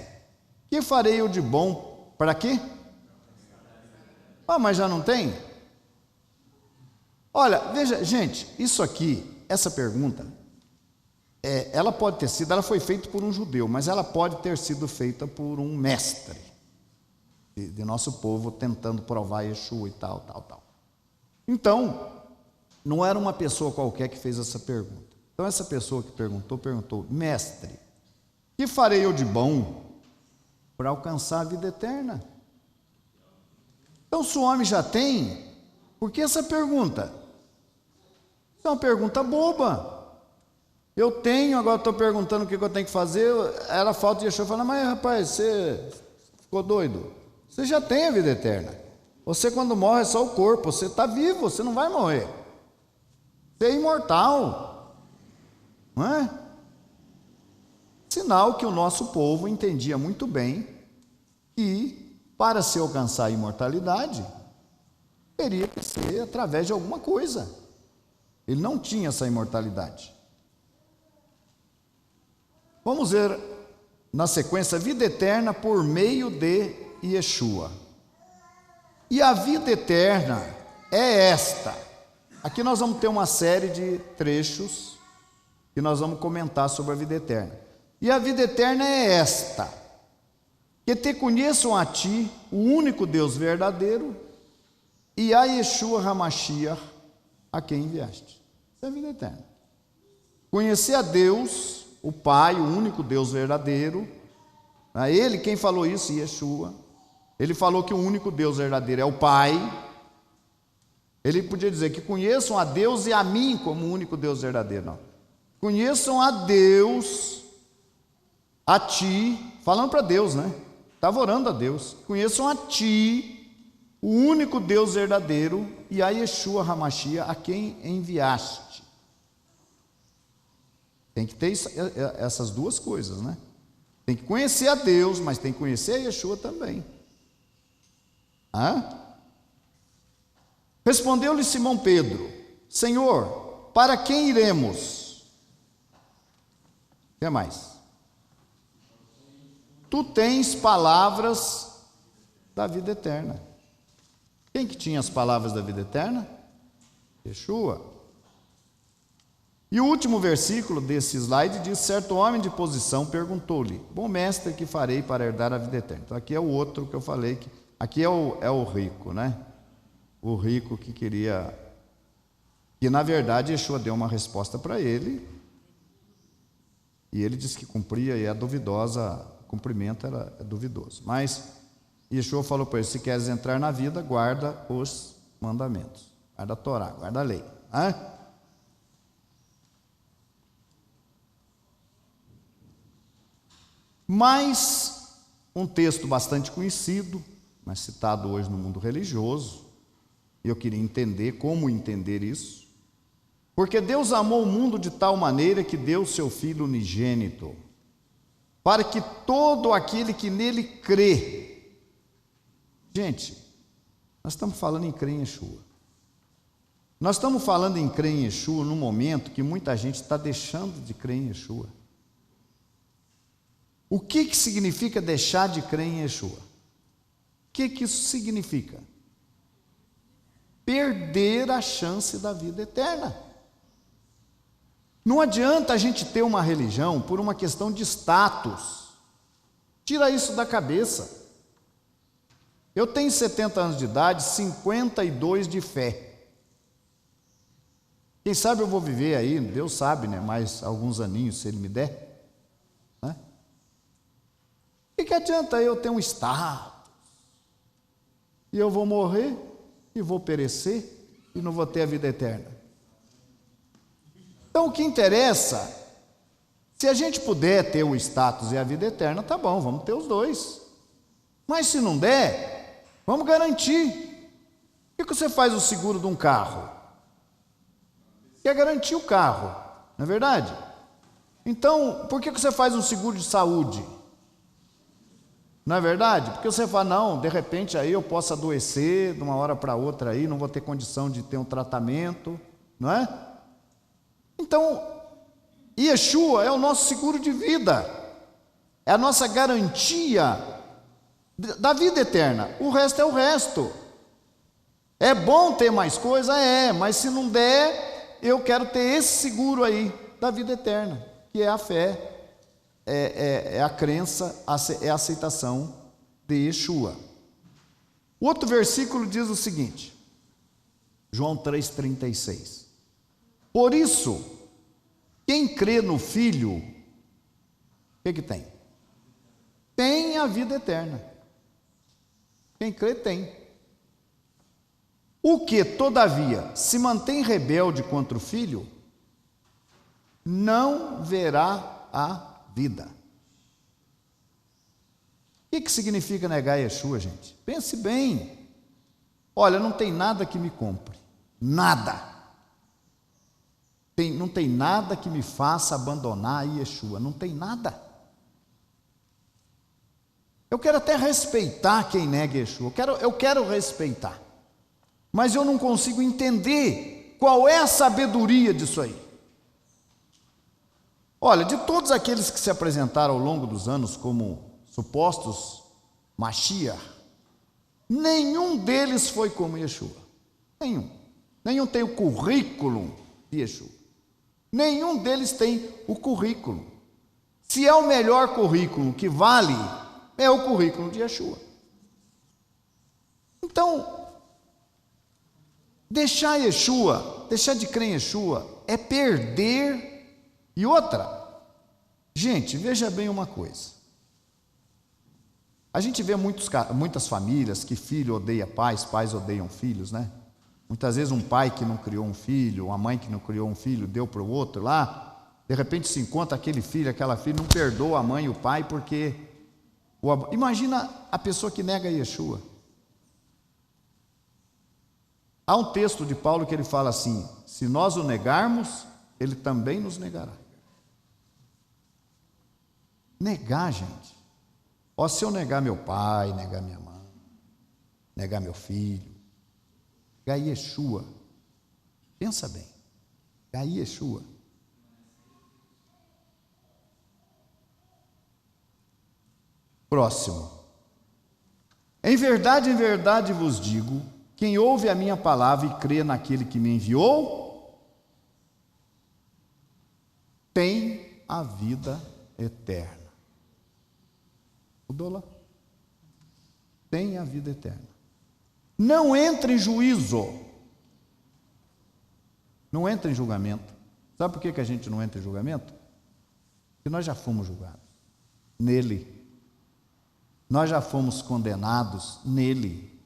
que farei eu de bom para quê? Mas já não tem? Olha, veja, gente, isso aqui, essa pergunta, ela pode ter sido, ela foi feita por um judeu, mas ela pode ter sido feita por um mestre de nosso povo, tentando provar Yeshua e tal. Então, não era uma pessoa qualquer que fez essa pergunta. Então, essa pessoa que perguntou, mestre, que farei eu de bom para alcançar a vida eterna? Então, se o homem já tem, por que essa pergunta? É uma pergunta boba. Eu tenho, agora estou perguntando o que eu tenho que fazer. Era falta de Yeshua falar, mas rapaz, você ficou doido? Você já tem a vida eterna. Você quando morre é só o corpo, você está vivo, você não vai morrer. Você é imortal, não é? Sinal que o nosso povo entendia muito bem que para se alcançar a imortalidade, teria que ser através de alguma coisa. Ele não tinha essa imortalidade. Vamos ver na sequência, vida eterna por meio de Yeshua. E a vida eterna é esta. Aqui nós vamos ter uma série de trechos que nós vamos comentar sobre a vida eterna. E a vida eterna é esta: que te conheçam a ti, o único Deus verdadeiro, e a Yeshua HaMashiach, a quem enviaste. Isso é a vida eterna. Conhecer a Deus, o Pai, o único Deus verdadeiro. A Ele, quem falou isso? Yeshua. Ele falou que o único Deus verdadeiro é o Pai. Ele podia dizer que conheçam a Deus e a mim como o único Deus verdadeiro. Não. Conheçam a Deus, a ti, falando para Deus, né? Estava orando a Deus. Conheçam a ti, o único Deus verdadeiro, e a Yeshua HaMashiach, a quem enviaste. Tem que ter essas duas coisas, né? Tem que conhecer a Deus, mas tem que conhecer a Yeshua também. Respondeu-lhe Simão Pedro: Senhor, para quem iremos? O que mais? Tu tens palavras da vida eterna. Quem que tinha as palavras da vida eterna? Yeshua. E o último versículo desse slide diz: certo homem de posição perguntou-lhe: bom mestre, que farei para herdar a vida eterna? Então aqui é o outro que eu falei, que aqui é o rico, né? O rico que queria, que na verdade Yeshua deu uma resposta para ele, e ele disse que cumpria, e é duvidosa, o cumprimento é duvidoso. Mas Yeshua falou para ele: se queres entrar na vida, guarda os mandamentos, guarda a Torá, guarda a lei. Mas um texto bastante conhecido, mas citado hoje no mundo religioso, e eu queria entender como entender isso. Porque Deus amou o mundo de tal maneira que deu seu Filho unigênito, para que todo aquele que nele crê. Gente, nós estamos falando em crer em Yeshua. Nós estamos falando em crer em Yeshua num momento que muita gente está deixando de crer em Yeshua. O que significa deixar de crer em Yeshua? O que isso significa? Perder a chance da vida eterna. Não adianta a gente ter uma religião por uma questão de status. Tira isso da cabeça. Eu tenho 70 anos de idade, 52 de fé. Quem sabe eu vou viver aí, Deus sabe, né? Mais alguns aninhos, se Ele me der. Né? O que adianta eu ter um status? E eu vou morrer, e vou perecer, e não vou ter a vida eterna. Então o que interessa, se a gente puder ter o status e a vida eterna, tá bom, vamos ter os dois. Mas se não der, vamos garantir. Por que você faz o seguro de um carro? Quer garantir o carro, não é verdade? Então, por que você faz um seguro de saúde? Não é verdade? Porque você fala, não, de repente aí eu posso adoecer de uma hora para outra aí, não vou ter condição de ter um tratamento, não é? Então, Yeshua é o nosso seguro de vida, é a nossa garantia da vida eterna. O resto é o resto. É bom ter mais coisa? É, mas se não der, eu quero ter esse seguro aí da vida eterna, que é a fé, é a crença, é a aceitação de Yeshua. O outro versículo diz o seguinte, João 3,36. Por isso, quem crê no Filho, o que tem? Tem a vida eterna. Quem crê tem. O que, todavia, se mantém rebelde contra o Filho, não verá a vida. O que significa negar Yeshua, gente? Pense bem. Olha, não tem nada que me compre. Nada. Não tem nada que me faça abandonar Yeshua. Não tem nada. Eu quero até respeitar quem nega Yeshua. Eu quero respeitar. Mas eu não consigo entender qual é a sabedoria disso aí. Olha, de todos aqueles que se apresentaram ao longo dos anos como supostos Mashiach, nenhum deles foi como Yeshua. Nenhum. Nenhum tem o currículo de Yeshua. Nenhum deles tem o currículo. Se é o melhor currículo que vale, é o currículo de Yeshua. Então, deixar de crer em Yeshua, é perder. E outra, gente, veja bem uma coisa. A gente vê muitas famílias que filho odeia pais, pais odeiam filhos, né? Muitas vezes um pai que não criou um filho, uma mãe que não criou um filho, deu para o outro lá, de repente se encontra aquele filho, aquela filha, não perdoa a mãe e o pai porque... Imagina a pessoa que nega Yeshua. Há um texto de Paulo que ele fala assim, se nós o negarmos, ele também nos negará. Negar, gente. Ó, se eu negar meu pai, negar minha mãe, negar meu filho, negar Yeshua, pensa bem, negar Yeshua. Próximo. Em verdade vos digo, quem ouve a minha palavra e crê naquele que me enviou, tem a vida eterna. Mudou lá? Tem a vida eterna. Não entra em juízo. Não entra em julgamento. Sabe por que a gente não entra em julgamento? Porque nós já fomos julgados. Nele. Nós já fomos condenados nele.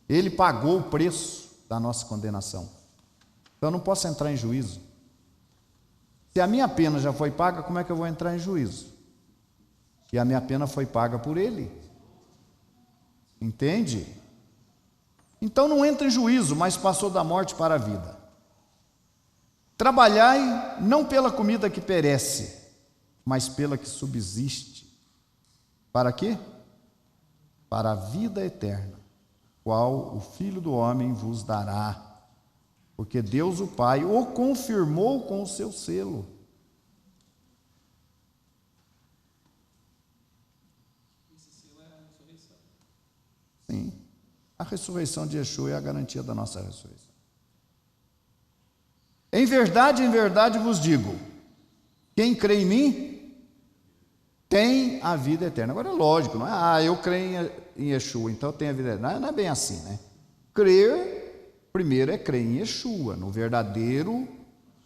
Ele pagou o preço da nossa condenação. Então eu não posso entrar em juízo. Se a minha pena já foi paga, como é que eu vou entrar em juízo? E a minha pena foi paga por ele. Entende? Então não entra em juízo, mas passou da morte para a vida. Trabalhai não pela comida que perece, mas pela que subsiste. Para quê? Para a vida eterna, qual o Filho do Homem vos dará. Porque Deus o Pai o confirmou com o seu selo. Esse selo é a ressurreição. Sim. A ressurreição de Yeshua é a garantia da nossa ressurreição. Em verdade vos digo, quem crê em mim, tem a vida eterna. Agora é lógico, não é? Eu creio em Yeshua, então eu tenho a vida eterna. Não é bem assim, né? Crer, primeiro é crer em Yeshua, no verdadeiro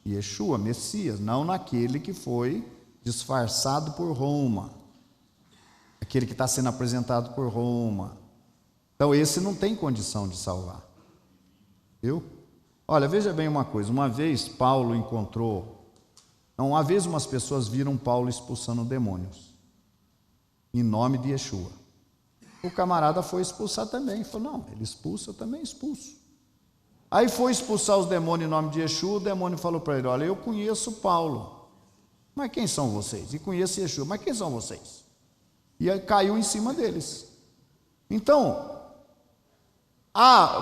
Yeshua, Messias, não naquele que foi disfarçado por Roma, aquele que está sendo apresentado por Roma. Então esse não tem condição de salvar. Viu? Olha, veja bem uma coisa, uma vez Paulo encontrou, uma vez umas pessoas viram Paulo expulsando demônios, em nome de Yeshua. O camarada foi expulsar também, falou, não, ele expulsa, eu também expulso. Aí foi expulsar os demônios em nome de Yeshua, o demônio falou para ele, olha, eu conheço Paulo, mas quem são vocês? E conheço Yeshua, mas quem são vocês? E aí caiu em cima deles. Então,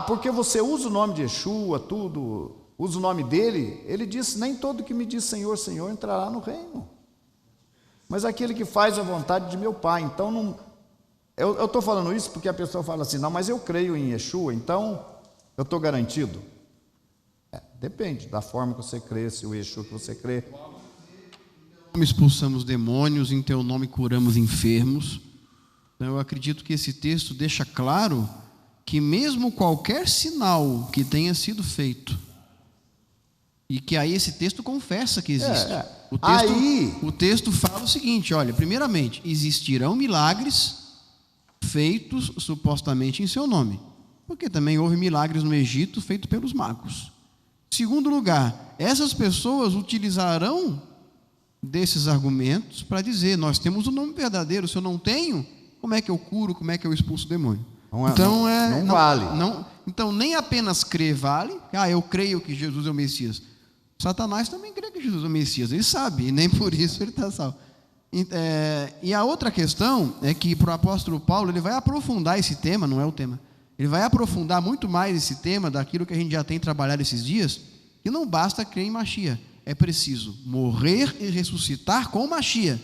porque você usa o nome de Yeshua, tudo, usa o nome dele, ele disse, nem todo que me diz Senhor, Senhor, entrará no reino, mas aquele que faz a vontade de meu Pai. Então, não, eu estou falando isso porque a pessoa fala assim, não, mas eu creio em Yeshua, então eu estou garantido. Depende da forma que você crê, se o Yeshua que você crê. Em teu nome expulsamos demônios, em teu nome curamos enfermos. Então, eu acredito que esse texto deixa claro que mesmo qualquer sinal que tenha sido feito, e que aí esse texto confessa que existe. O texto fala o seguinte, olha, primeiramente, existirão milagres feitos supostamente em seu nome, porque também houve milagres no Egito feitos pelos magos. Segundo lugar, essas pessoas utilizarão desses argumentos para dizer, nós temos o nome verdadeiro, se eu não tenho, como é que eu curo, como é que eu expulso o demônio? Não vale. Então, nem apenas crer vale. Eu creio que Jesus é o Messias. Satanás também crê que Jesus é o Messias. Ele sabe, e nem por isso ele está salvo. E a outra questão é que para o apóstolo Paulo, ele vai aprofundar esse tema, não é o tema. Ele vai aprofundar muito mais esse tema daquilo que a gente já tem trabalhado esses dias, que não basta crer em Mashiach. É preciso morrer e ressuscitar com Mashiach.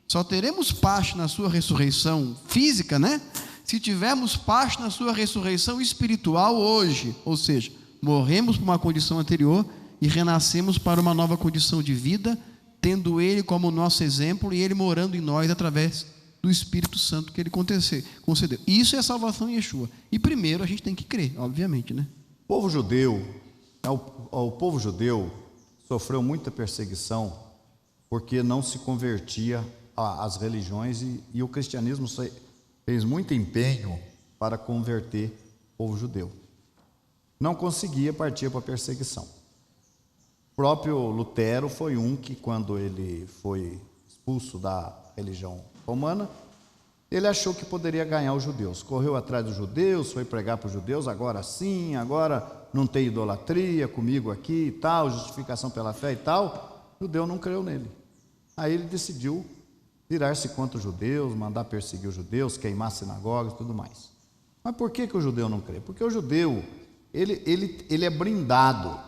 Só teremos parte na sua ressurreição física, né? Se tivermos parte na sua ressurreição espiritual hoje, ou seja, morremos para uma condição anterior e renascemos para uma nova condição de vida, tendo Ele como nosso exemplo e Ele morando em nós através do Espírito Santo que Ele concedeu. Isso é salvação em Yeshua. E primeiro a gente tem que crer, obviamente, né? O povo judeu sofreu muita perseguição porque não se convertia às religiões e o cristianismo fez muito empenho para converter o povo judeu. Não conseguia, partir para a perseguição. O próprio Lutero foi um que, quando ele foi expulso da religião romana, ele achou que poderia ganhar os judeus. Correu atrás dos judeus, foi pregar para os judeus, agora sim, agora não tem idolatria comigo aqui e tal, justificação pela fé e tal. O judeu não creu nele. Aí ele decidiu virar-se contra os judeus, mandar perseguir os judeus, queimar sinagogas e tudo mais. Mas por que o judeu não crê? Porque o judeu, ele é blindado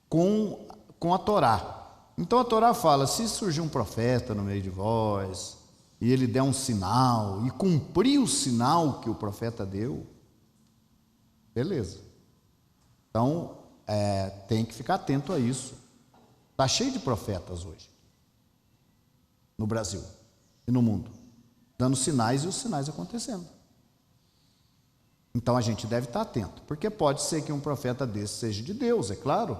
com a Torá. Então a Torá fala, se surgir um profeta no meio de vós, e ele der um sinal, e cumprir o sinal que o profeta deu, beleza. Então, tem que ficar atento a isso. Está cheio de profetas hoje, no Brasil e no mundo, dando sinais e os sinais acontecendo. Então a gente deve estar atento, porque pode ser que um profeta desse seja de Deus, é claro.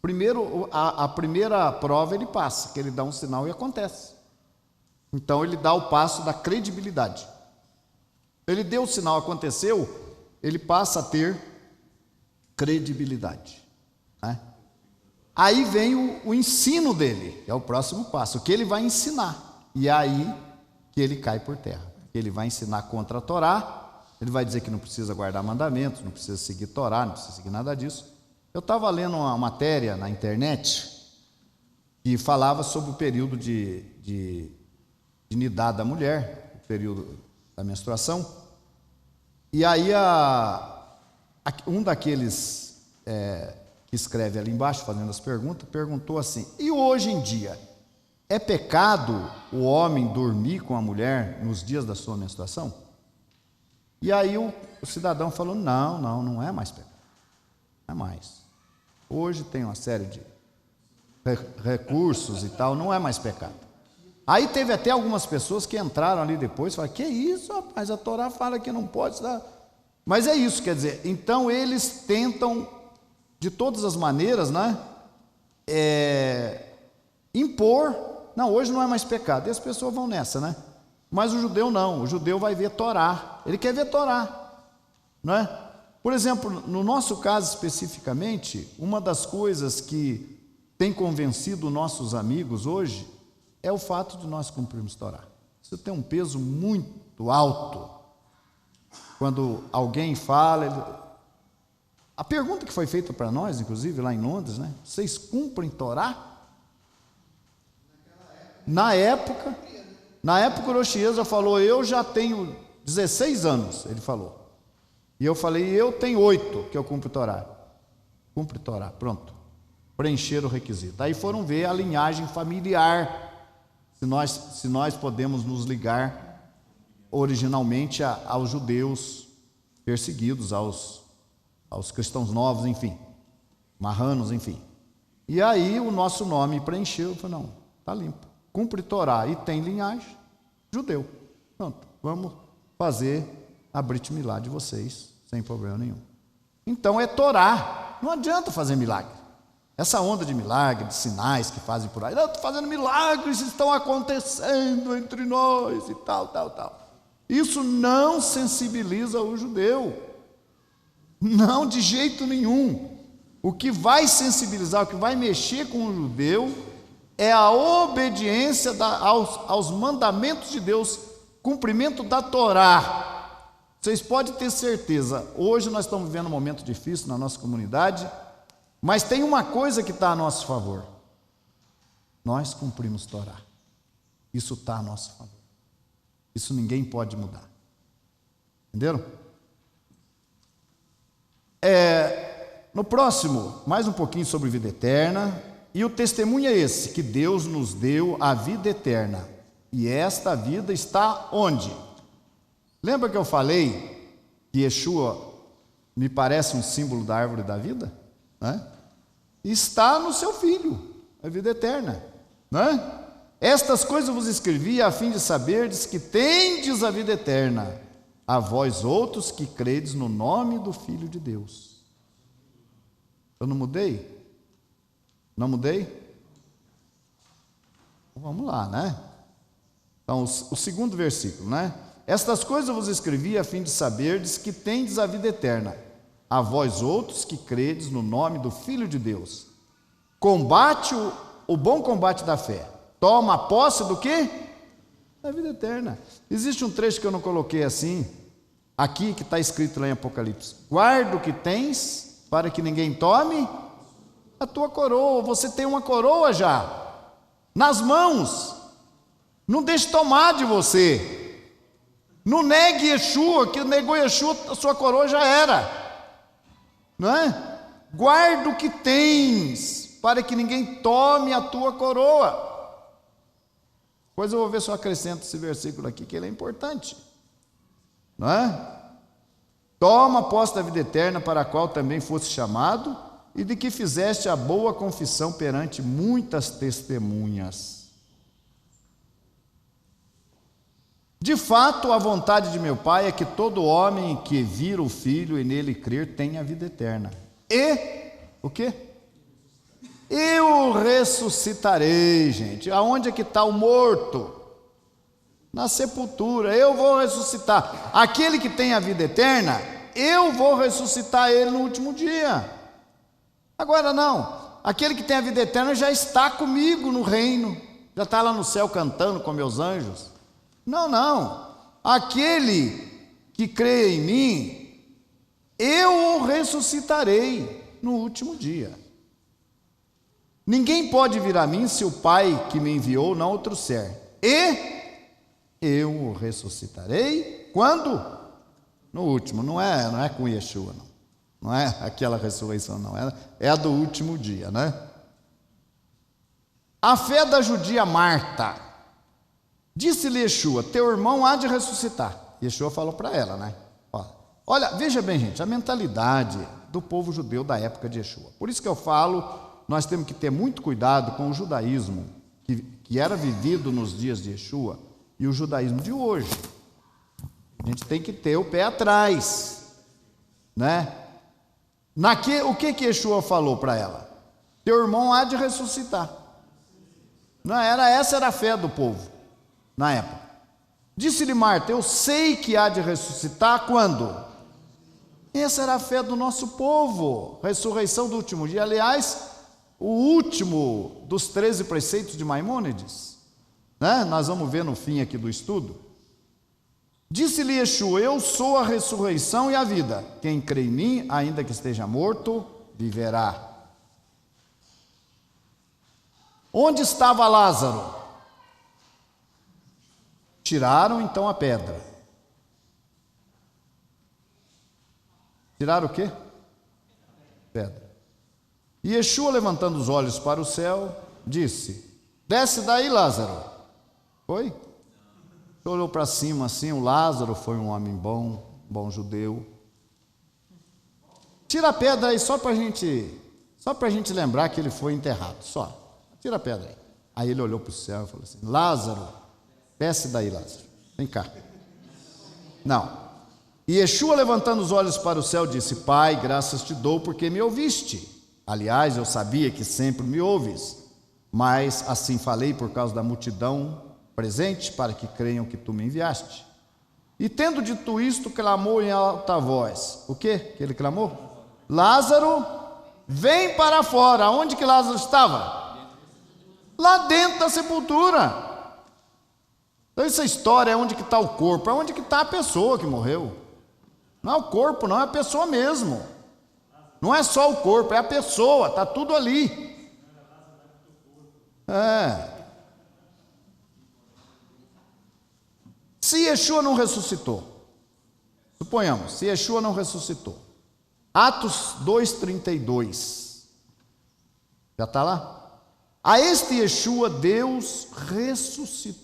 Primeiro, a primeira prova ele passa, que ele dá um sinal e acontece. Então ele dá o passo da credibilidade. Ele deu o sinal, aconteceu, ele passa a ter credibilidade, né? Aí vem o ensino dele, que é o próximo passo, o que ele vai ensinar. E é aí que ele cai por terra. Ele vai ensinar contra a Torá, ele vai dizer que não precisa guardar mandamentos, não precisa seguir Torá, não precisa seguir nada disso. Eu estava lendo uma matéria na internet que falava sobre o período de nidade da mulher, o período da menstruação. E aí um daqueles que escreve ali embaixo, fazendo as perguntas, perguntou assim: e hoje em dia, é pecado o homem dormir com a mulher nos dias da sua menstruação? E aí o cidadão falou: não é mais pecado. Não é mais. Hoje tem uma série de recursos e tal, não é mais pecado. Aí teve até algumas pessoas que entraram ali depois e falaram: que isso, rapaz, a Torá fala que não pode dar. Mas é isso, quer dizer, então eles tentam, de todas as maneiras, né, impor, não, hoje não é mais pecado, e as pessoas vão nessa, né? Mas o judeu não, o judeu vai ver Torá, ele quer ver Torá, não é? Por exemplo, no nosso caso especificamente, uma das coisas que tem convencido nossos amigos hoje é o fato de nós cumprirmos Torá. Isso tem um peso muito alto. Quando alguém fala, a pergunta que foi feita para nós, inclusive lá em Londres, né? Vocês cumprem Torá? Na época o Rosh Yeshuá falou: eu já tenho 16 anos, ele falou. E eu falei: eu tenho 8 que eu cumpro Torá. Cumpre Torá, pronto. Preencher o requisito. Aí foram ver a linhagem familiar, se nós podemos nos ligar originalmente aos judeus perseguidos, aos cristãos novos, enfim, marranos, enfim. E aí o nosso nome preencheu, eu falei: não, está limpo. Cumpre Torá e tem linhagem, judeu. Pronto, vamos fazer a Brit Milá de vocês, sem problema nenhum. Então é Torá, não adianta fazer milagre. Essa onda de milagre, de sinais que fazem por aí, não, estou fazendo milagres, estão acontecendo entre nós e tal. Isso não sensibiliza o judeu, não, de jeito nenhum. O que vai sensibilizar, o que vai mexer com o judeu é a obediência aos mandamentos de Deus, cumprimento da Torá. Vocês podem ter certeza, hoje nós estamos vivendo um momento difícil na nossa comunidade, mas tem uma coisa que está a nosso favor: nós cumprimos Torá. Isso está a nosso favor. Isso ninguém pode mudar. Entenderam? No próximo, mais um pouquinho sobre vida eterna. E o testemunho é esse: que Deus nos deu a vida eterna. E esta vida está onde? Lembra que eu falei que Yeshua me parece um símbolo da árvore da vida? Né? Está no seu Filho, a vida eterna. Né? Estas coisas vos escrevi a fim de saberdes que tendes a vida eterna, a vós outros que credes no nome do Filho de Deus. Eu não mudei? Não mudei? Vamos lá, né? Então, o segundo versículo, né? Estas coisas vos escrevi a fim de saberdes que tendes a vida eterna, a vós outros que credes no nome do Filho de Deus. Combate o bom combate da fé. Toma posse do quê? Da vida eterna. Existe um trecho que eu não coloquei assim, aqui, que está escrito lá em Apocalipse: guarda o que tens, para que ninguém tome a tua coroa. Você tem uma coroa já, nas mãos. Não deixe tomar de você. Não negue Yeshua, que negou Yeshua, a sua coroa já era. Não é? Guarda o que tens, para que ninguém tome a tua coroa. Depois eu vou ver se eu acrescento esse versículo aqui, que ele é importante. Não é? Toma posse da vida eterna, para a qual também fosse chamado, e de que fizeste a boa confissão perante muitas testemunhas. De fato, a vontade de meu Pai é que todo homem que vir o Filho e nele crer tenha a vida eterna. E o quê? Eu ressuscitarei, gente. Aonde é que está o morto? na sepultura, eu vou ressuscitar. Aquele que tem a vida eterna, eu vou ressuscitar ele no último dia. Agora não, aquele que tem a vida eterna já está comigo no reino, já está lá no céu cantando com meus anjos. Não, aquele que crê em mim, eu o ressuscitarei no último dia. Ninguém pode vir a mim se o Pai que me enviou não o trouxer. E eu o ressuscitarei quando? No último. Não é com Yeshua, não. Não é aquela ressurreição, não. É a do último dia, né? A fé da judia Marta. Disse-lhe Yeshua: teu irmão há de ressuscitar. Yeshua falou para ela, né? Olha, veja bem, gente, a mentalidade do povo judeu da época de Yeshua. Por isso que eu falo, nós temos que ter muito cuidado com o judaísmo que era vivido nos dias de Yeshua e o judaísmo de hoje. A gente tem que ter o pé atrás, né? O que Yeshua falou para ela? Teu irmão há de ressuscitar. Não era, essa era a fé do povo na época. Disse-lhe Marta: eu sei que há de ressuscitar quando? Essa era a fé do nosso povo, ressurreição do último dia. Aliás, o último dos 13 preceitos de Maimônides, né? Nós vamos ver no fim aqui do estudo. Disse-lhe Yeshua: eu sou a ressurreição e a vida. Quem crê em mim, ainda que esteja morto, viverá. Onde estava Lázaro? Tiraram então a pedra. Tiraram o quê? Pedra. E Yeshua, levantando os olhos para o céu, disse: desce daí, Lázaro. Foi? Olhou para cima assim. O Lázaro foi um homem bom judeu. Tira a pedra aí só para a gente lembrar que ele foi enterrado. Só. Tira a pedra aí. Aí ele olhou para o céu e falou assim: Lázaro, desce daí, Lázaro. Vem cá. Não. E Yeshua, levantando os olhos para o céu, disse: Pai, graças te dou porque me ouviste. Aliás, eu sabia que sempre me ouves, mas assim falei por causa da multidão presente, para que creiam que tu me enviaste. E tendo dito isto, clamou em alta voz. O quê que ele clamou? Lázaro, vem para fora. Onde que Lázaro estava? Lá dentro da sepultura. Então essa história é onde que está o corpo, é onde que está a pessoa que morreu. Não é o corpo, não, é a pessoa mesmo. Não é só o corpo, é a pessoa, está tudo ali. Se Yeshua não ressuscitou, suponhamos, se Yeshua não ressuscitou, Atos 2,32, já está lá? A este Yeshua Deus ressuscitou,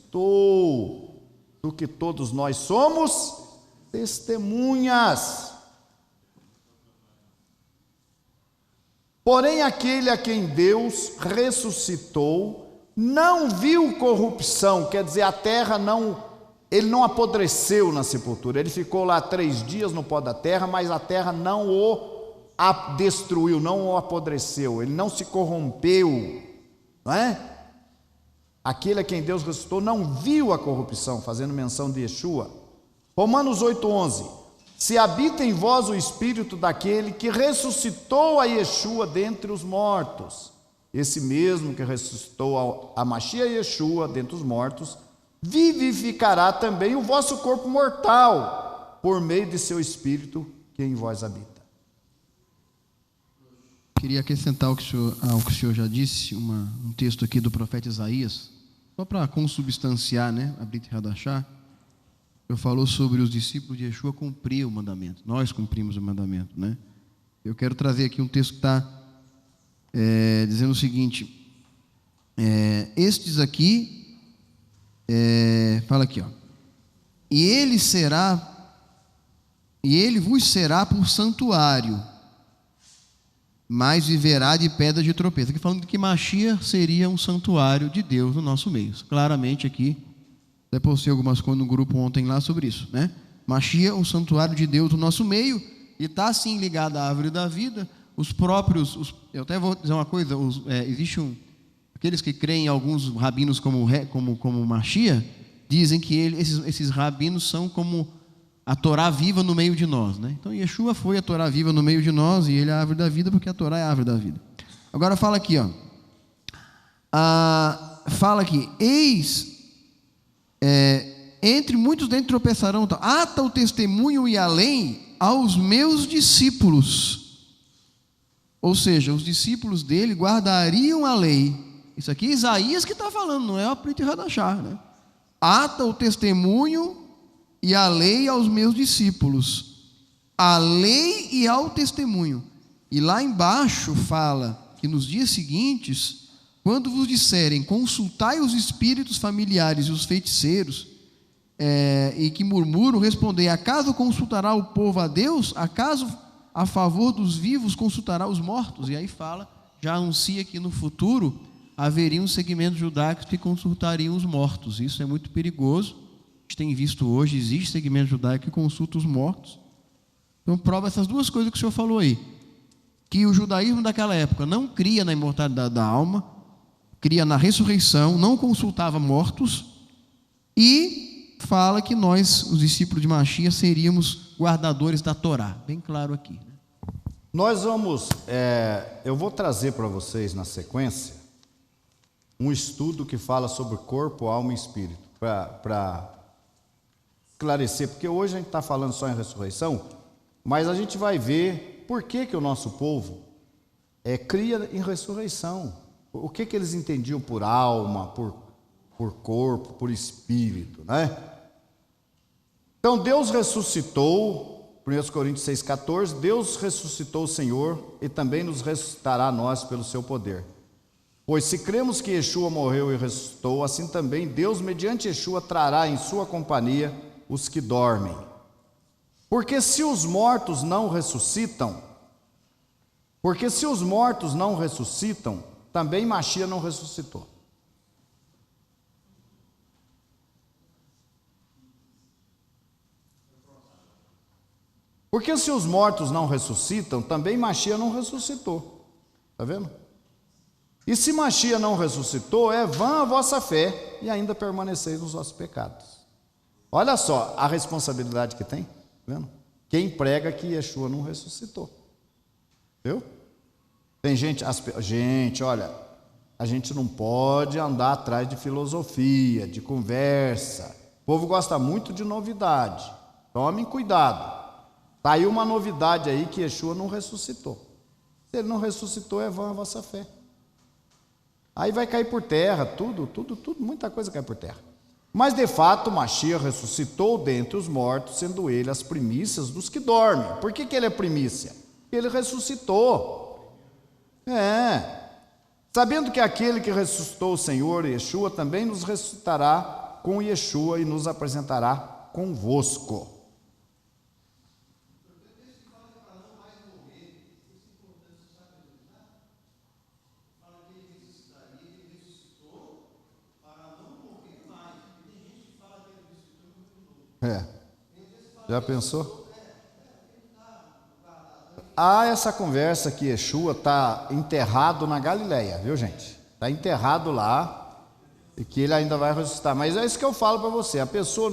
do que todos nós somos testemunhas. Porém, aquele a quem Deus ressuscitou não viu corrupção, quer dizer, a terra ele não apodreceu na sepultura, ele ficou lá 3 dias no pó da terra, mas a terra não o destruiu, não o apodreceu, ele não se corrompeu, não é? Aquele a quem Deus ressuscitou não viu a corrupção, fazendo menção de Yeshua. Romanos 8,11: se habita em vós o espírito daquele que ressuscitou a Yeshua dentre os mortos, esse mesmo que ressuscitou a Mashiach Yeshua dentre os mortos, vivificará também o vosso corpo mortal, por meio de seu espírito que em vós habita. Queria acrescentar ao que o senhor já disse, um texto aqui do profeta Isaías, só para consubstanciar, né, a Brit Hadashah. Eu falou sobre os discípulos de Yeshua cumprir o mandamento. Nós cumprimos o mandamento, né? Eu quero trazer aqui um texto que está dizendo o seguinte: estes aqui, fala aqui, ó. E ele vos será por santuário, mas viverá de pedra de tropeço. Aqui falando que Mashiach seria um santuário de Deus no nosso meio. Claramente aqui. Até postei algumas coisas no grupo ontem lá sobre isso, né? Mashiach, um santuário de Deus no nosso meio, e está assim ligado à árvore da vida. Os próprios, eu até vou dizer uma coisa, existe aqueles que creem, alguns rabinos como Mashiach, dizem que esses rabinos são como a Torá viva no meio de nós, né? Então Yeshua foi a Torá viva no meio de nós e ele é a árvore da vida, porque a Torá é a árvore da vida. Agora fala aqui, ó. Fala aqui, entre muitos dentre tropeçarão, ata o testemunho e a lei aos meus discípulos. Ou seja, os discípulos dele guardariam a lei. Isso aqui é Isaías que está falando, não é o Aprito e Radachar, né? Ata o testemunho e a lei aos meus discípulos. A lei e ao testemunho. E lá embaixo fala que nos dias seguintes, quando vos disserem, consultai os espíritos familiares e os feiticeiros, e que murmuram, respondei, acaso consultará o povo a Deus? Acaso a favor dos vivos consultará os mortos? E aí fala, já anuncia que no futuro haveriam segmentos judaicos que consultariam os mortos. Isso é muito perigoso. A gente tem visto hoje, existe segmento judaico que consulta os mortos. Então prova essas duas coisas que o senhor falou aí. Que o judaísmo daquela época não cria na imortalidade da alma, cria na ressurreição, não consultava mortos, e fala que nós, os discípulos de Mashiach, seríamos guardadores da Torá. Bem claro aqui. Nós vamos, eu vou trazer para vocês na sequência um estudo que fala sobre corpo, alma e espírito, para esclarecer, porque hoje a gente está falando só em ressurreição, mas a gente vai ver por que o nosso povo cria em ressurreição. O que eles entendiam por alma, por corpo, por espírito, né? Então Deus ressuscitou, 1 Coríntios 6,14, Deus ressuscitou o Senhor e também nos ressuscitará a nós pelo seu poder. Pois se cremos que Yeshua morreu e ressuscitou, assim também Deus, mediante Yeshua, trará em sua companhia os que dormem. Porque se os mortos não ressuscitam, também Mashiach não ressuscitou. Porque se os mortos não ressuscitam, também Mashiach não ressuscitou. Está vendo? E se Mashiach não ressuscitou, é vã a vossa fé e ainda permaneceis nos vossos pecados. Olha só a responsabilidade que tem. Tá vendo? Quem prega que Yeshua não ressuscitou. Viu? Tem gente, olha, a gente não pode andar atrás de filosofia, de conversa. O povo gosta muito de novidade. Tomem cuidado. Está aí uma novidade aí que Yeshua não ressuscitou. Se ele não ressuscitou, é vã a vossa fé. Aí vai cair por terra, tudo, muita coisa cai por terra. Mas de fato, Mashiach ressuscitou dentre os mortos, sendo ele as primícias dos que dormem. Por que ele é primícia? Porque ele ressuscitou. Sabendo que aquele que ressuscitou o Senhor, Yeshua, também nos ressuscitará com Yeshua e nos apresentará convosco. Já pensou? Essa conversa que Yeshua está enterrado na Galileia, viu, gente? Está enterrado lá e que ele ainda vai ressuscitar. Mas é isso que eu falo para você. A pessoa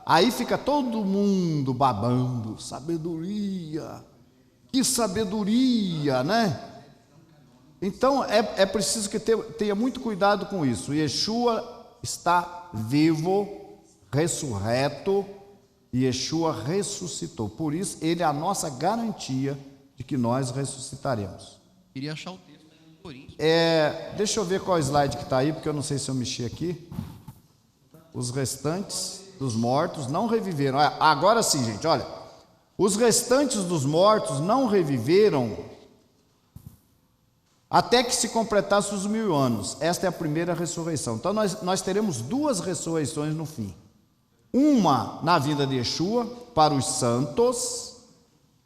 aí fica todo mundo babando, sabedoria. Que sabedoria, né? Então é preciso que tenha muito cuidado com isso. Yeshua está vivo, ressurreto, e Yeshua ressuscitou. Por isso, ele é a nossa garantia de que nós ressuscitaremos. Queria achar o texto em Coríntios. Deixa eu ver qual slide que está aí, porque eu não sei se eu mexi aqui. Os restantes dos mortos não reviveram. Agora sim, gente, olha. Os restantes dos mortos não reviveram até que se completasse os 1000 anos. Esta é a primeira ressurreição. Então nós teremos duas ressurreições no fim. Uma na vinda de Yeshua para os santos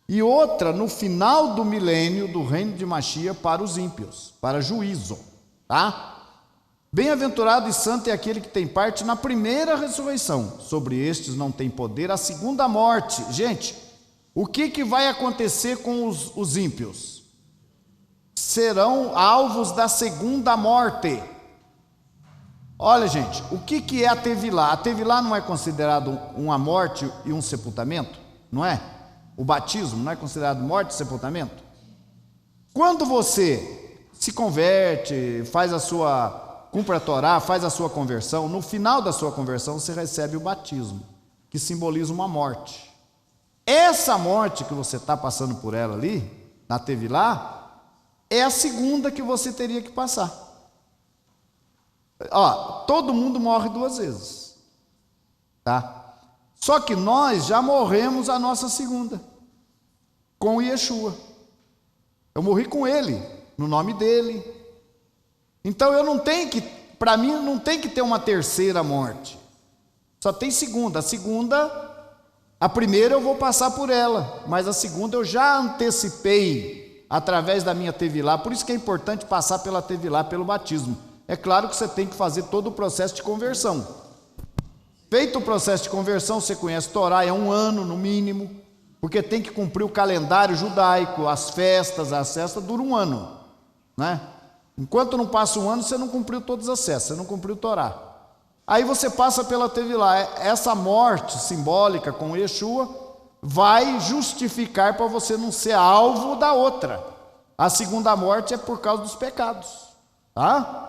e outra no final do milênio do reino de Mashiach para os ímpios, para juízo, tá? Bem-aventurado e santo é aquele que tem parte na primeira ressurreição. Sobre estes não tem poder a segunda morte. Gente, o que vai acontecer com os ímpios? Serão alvos da segunda morte. Olha, gente, o que é a Tevilá? A Tevilá não é considerado uma morte e um sepultamento? Não é? O batismo não é considerado morte e sepultamento? Quando você se converte, cumpre a Torá, faz a sua conversão, no final da sua conversão você recebe o batismo, que simboliza uma morte. Essa morte que você está passando por ela ali, na Tevilá, é a segunda que você teria que passar. Todo mundo morre 2 vezes, tá? Só que nós já morremos a nossa segunda, com o Yeshua. Eu morri com ele, no nome dele. Então eu não tenho que, para mim não tem que ter uma terceira morte. Só tem segunda. A primeira eu vou passar por ela, mas a segunda eu já antecipei através da minha Tevilá. Por isso que é importante passar pela Tevilá, pelo batismo. É claro que você tem que fazer todo o processo de conversão. Feito o processo de conversão, você conhece Torá, é 1 ano no mínimo, porque tem que cumprir o calendário judaico, as festas duram 1 ano, né? Enquanto não passa 1 ano, você não cumpriu todas as festas, você não cumpriu Torá. Aí você passa pela Tevilá. Essa morte simbólica com Yeshua vai justificar para você não ser alvo da outra. A segunda morte é por causa dos pecados, tá?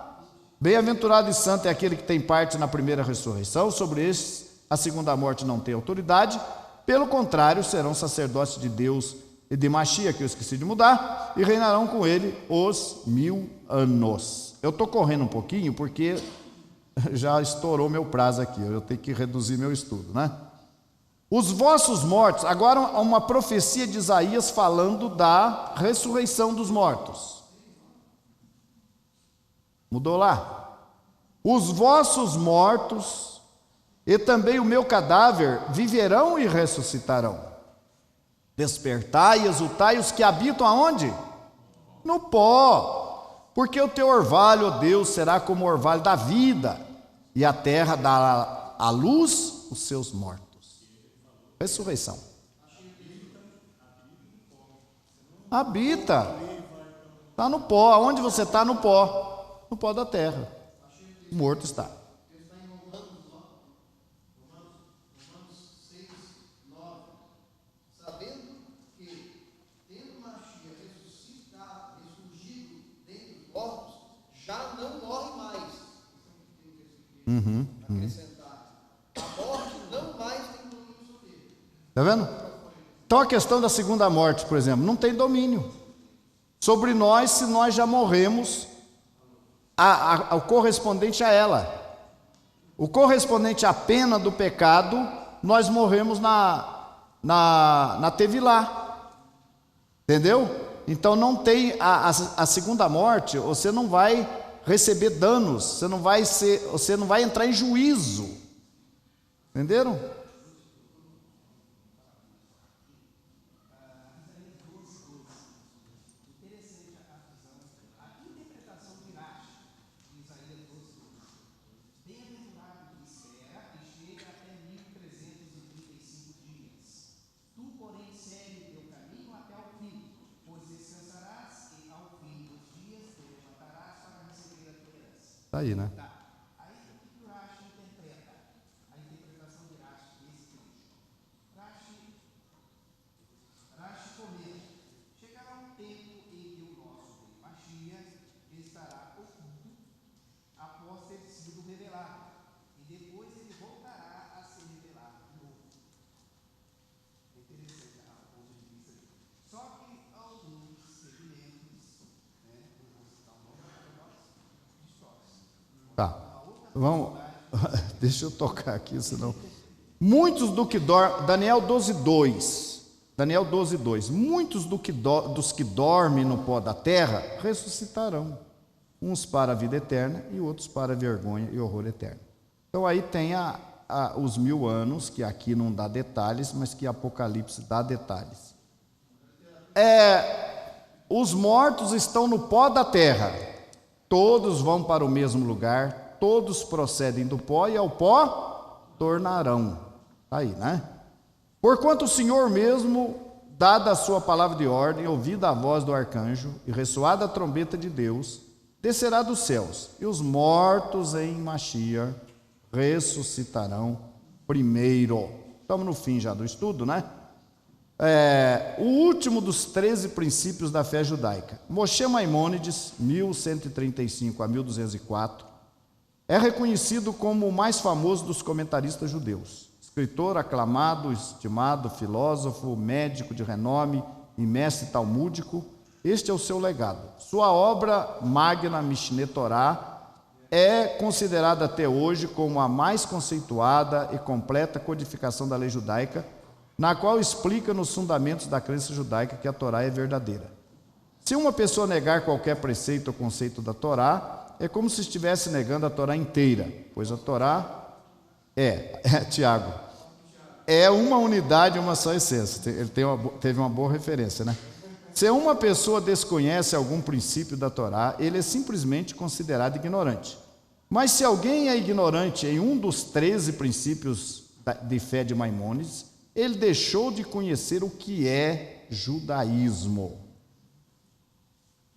Bem-aventurado e santo é aquele que tem parte na primeira ressurreição. Sobre estes, a segunda morte não tem autoridade. Pelo contrário, serão sacerdotes de Deus e de Mashiach, que eu esqueci de mudar, e reinarão com ele os 1000 anos. Eu estou correndo um pouquinho porque já estourou meu prazo aqui. Eu tenho que reduzir meu estudo, né? Os vossos mortos, agora uma profecia de Isaías falando da ressurreição dos mortos. Mudou lá? Os vossos mortos e também o meu cadáver viverão e ressuscitarão. Despertai e exultai os que habitam aonde? No pó. Porque o teu orvalho, ó Deus, será como o orvalho da vida, e a terra dará à luz os seus mortos. Ressurreição. Habita. Está no pó. Onde você está? No pó. No pó da terra. Morto está. Sabendo que, tendo Mashiach ressuscitado, ressurgido dentre os mortos, já não morre mais. Acrescentar. A morte não mais tem domínio sobre ele. Está vendo? Então a questão da segunda morte, por exemplo, não tem domínio sobre nós se nós já morremos. O correspondente a ela, o correspondente à pena do pecado, nós morremos na Tevilá, entendeu? Então não tem a segunda morte, você não vai receber danos, você não vai entrar em juízo, entenderam? Está aí, né? Aí o que o Rashi interpreta? A interpretação de Rashi desse trecho. Rashi comenta: chegará um tempo em que o nosso rei Mashiach estará oculto após ter sido revelado, e depois ele voltará a ser revelado de novo. É interessante a ponto de vista dele. Só que alguns segmentos, eu vou citar o nome para nós, distorcem. Tá. Vamos. Deixa eu tocar aqui, senão. Muitos do que dormem. Daniel 12:2. Daniel 12:2. Muitos dos que dormem no pó da terra ressuscitarão. Uns para a vida eterna e outros para a vergonha e horror eterno. Então aí tem os 1000 anos, que aqui não dá detalhes, mas que Apocalipse dá detalhes. Os mortos estão no pó da terra. Todos vão para o mesmo lugar, todos procedem do pó e ao pó tornarão. Está aí, né? Porquanto o Senhor mesmo, dada a sua palavra de ordem, ouvida a voz do arcanjo e ressoada a trombeta de Deus, descerá dos céus, e os mortos em Mashiach ressuscitarão primeiro. Estamos no fim já do estudo, né? O último dos 13 princípios da fé judaica. Moshe Maimônides, 1135 a 1204, é reconhecido como o mais famoso dos comentaristas judeus. Escritor aclamado, estimado, filósofo, médico de renome e mestre talmúdico, este é o seu legado. Sua obra magna, Mishneh Torah, é considerada até hoje como a mais conceituada e completa codificação da lei judaica, na qual explica nos fundamentos da crença judaica que a Torá é verdadeira. Se uma pessoa negar qualquer preceito ou conceito da Torá, é como se estivesse negando a Torá inteira, pois a Torá Tiago, é uma unidade, uma só essência. Ele teve uma boa referência, né? Se uma pessoa desconhece algum princípio da Torá, ele é simplesmente considerado ignorante. Mas se alguém é ignorante em um dos 13 princípios de fé de Maimônides, ele deixou de conhecer o que é judaísmo.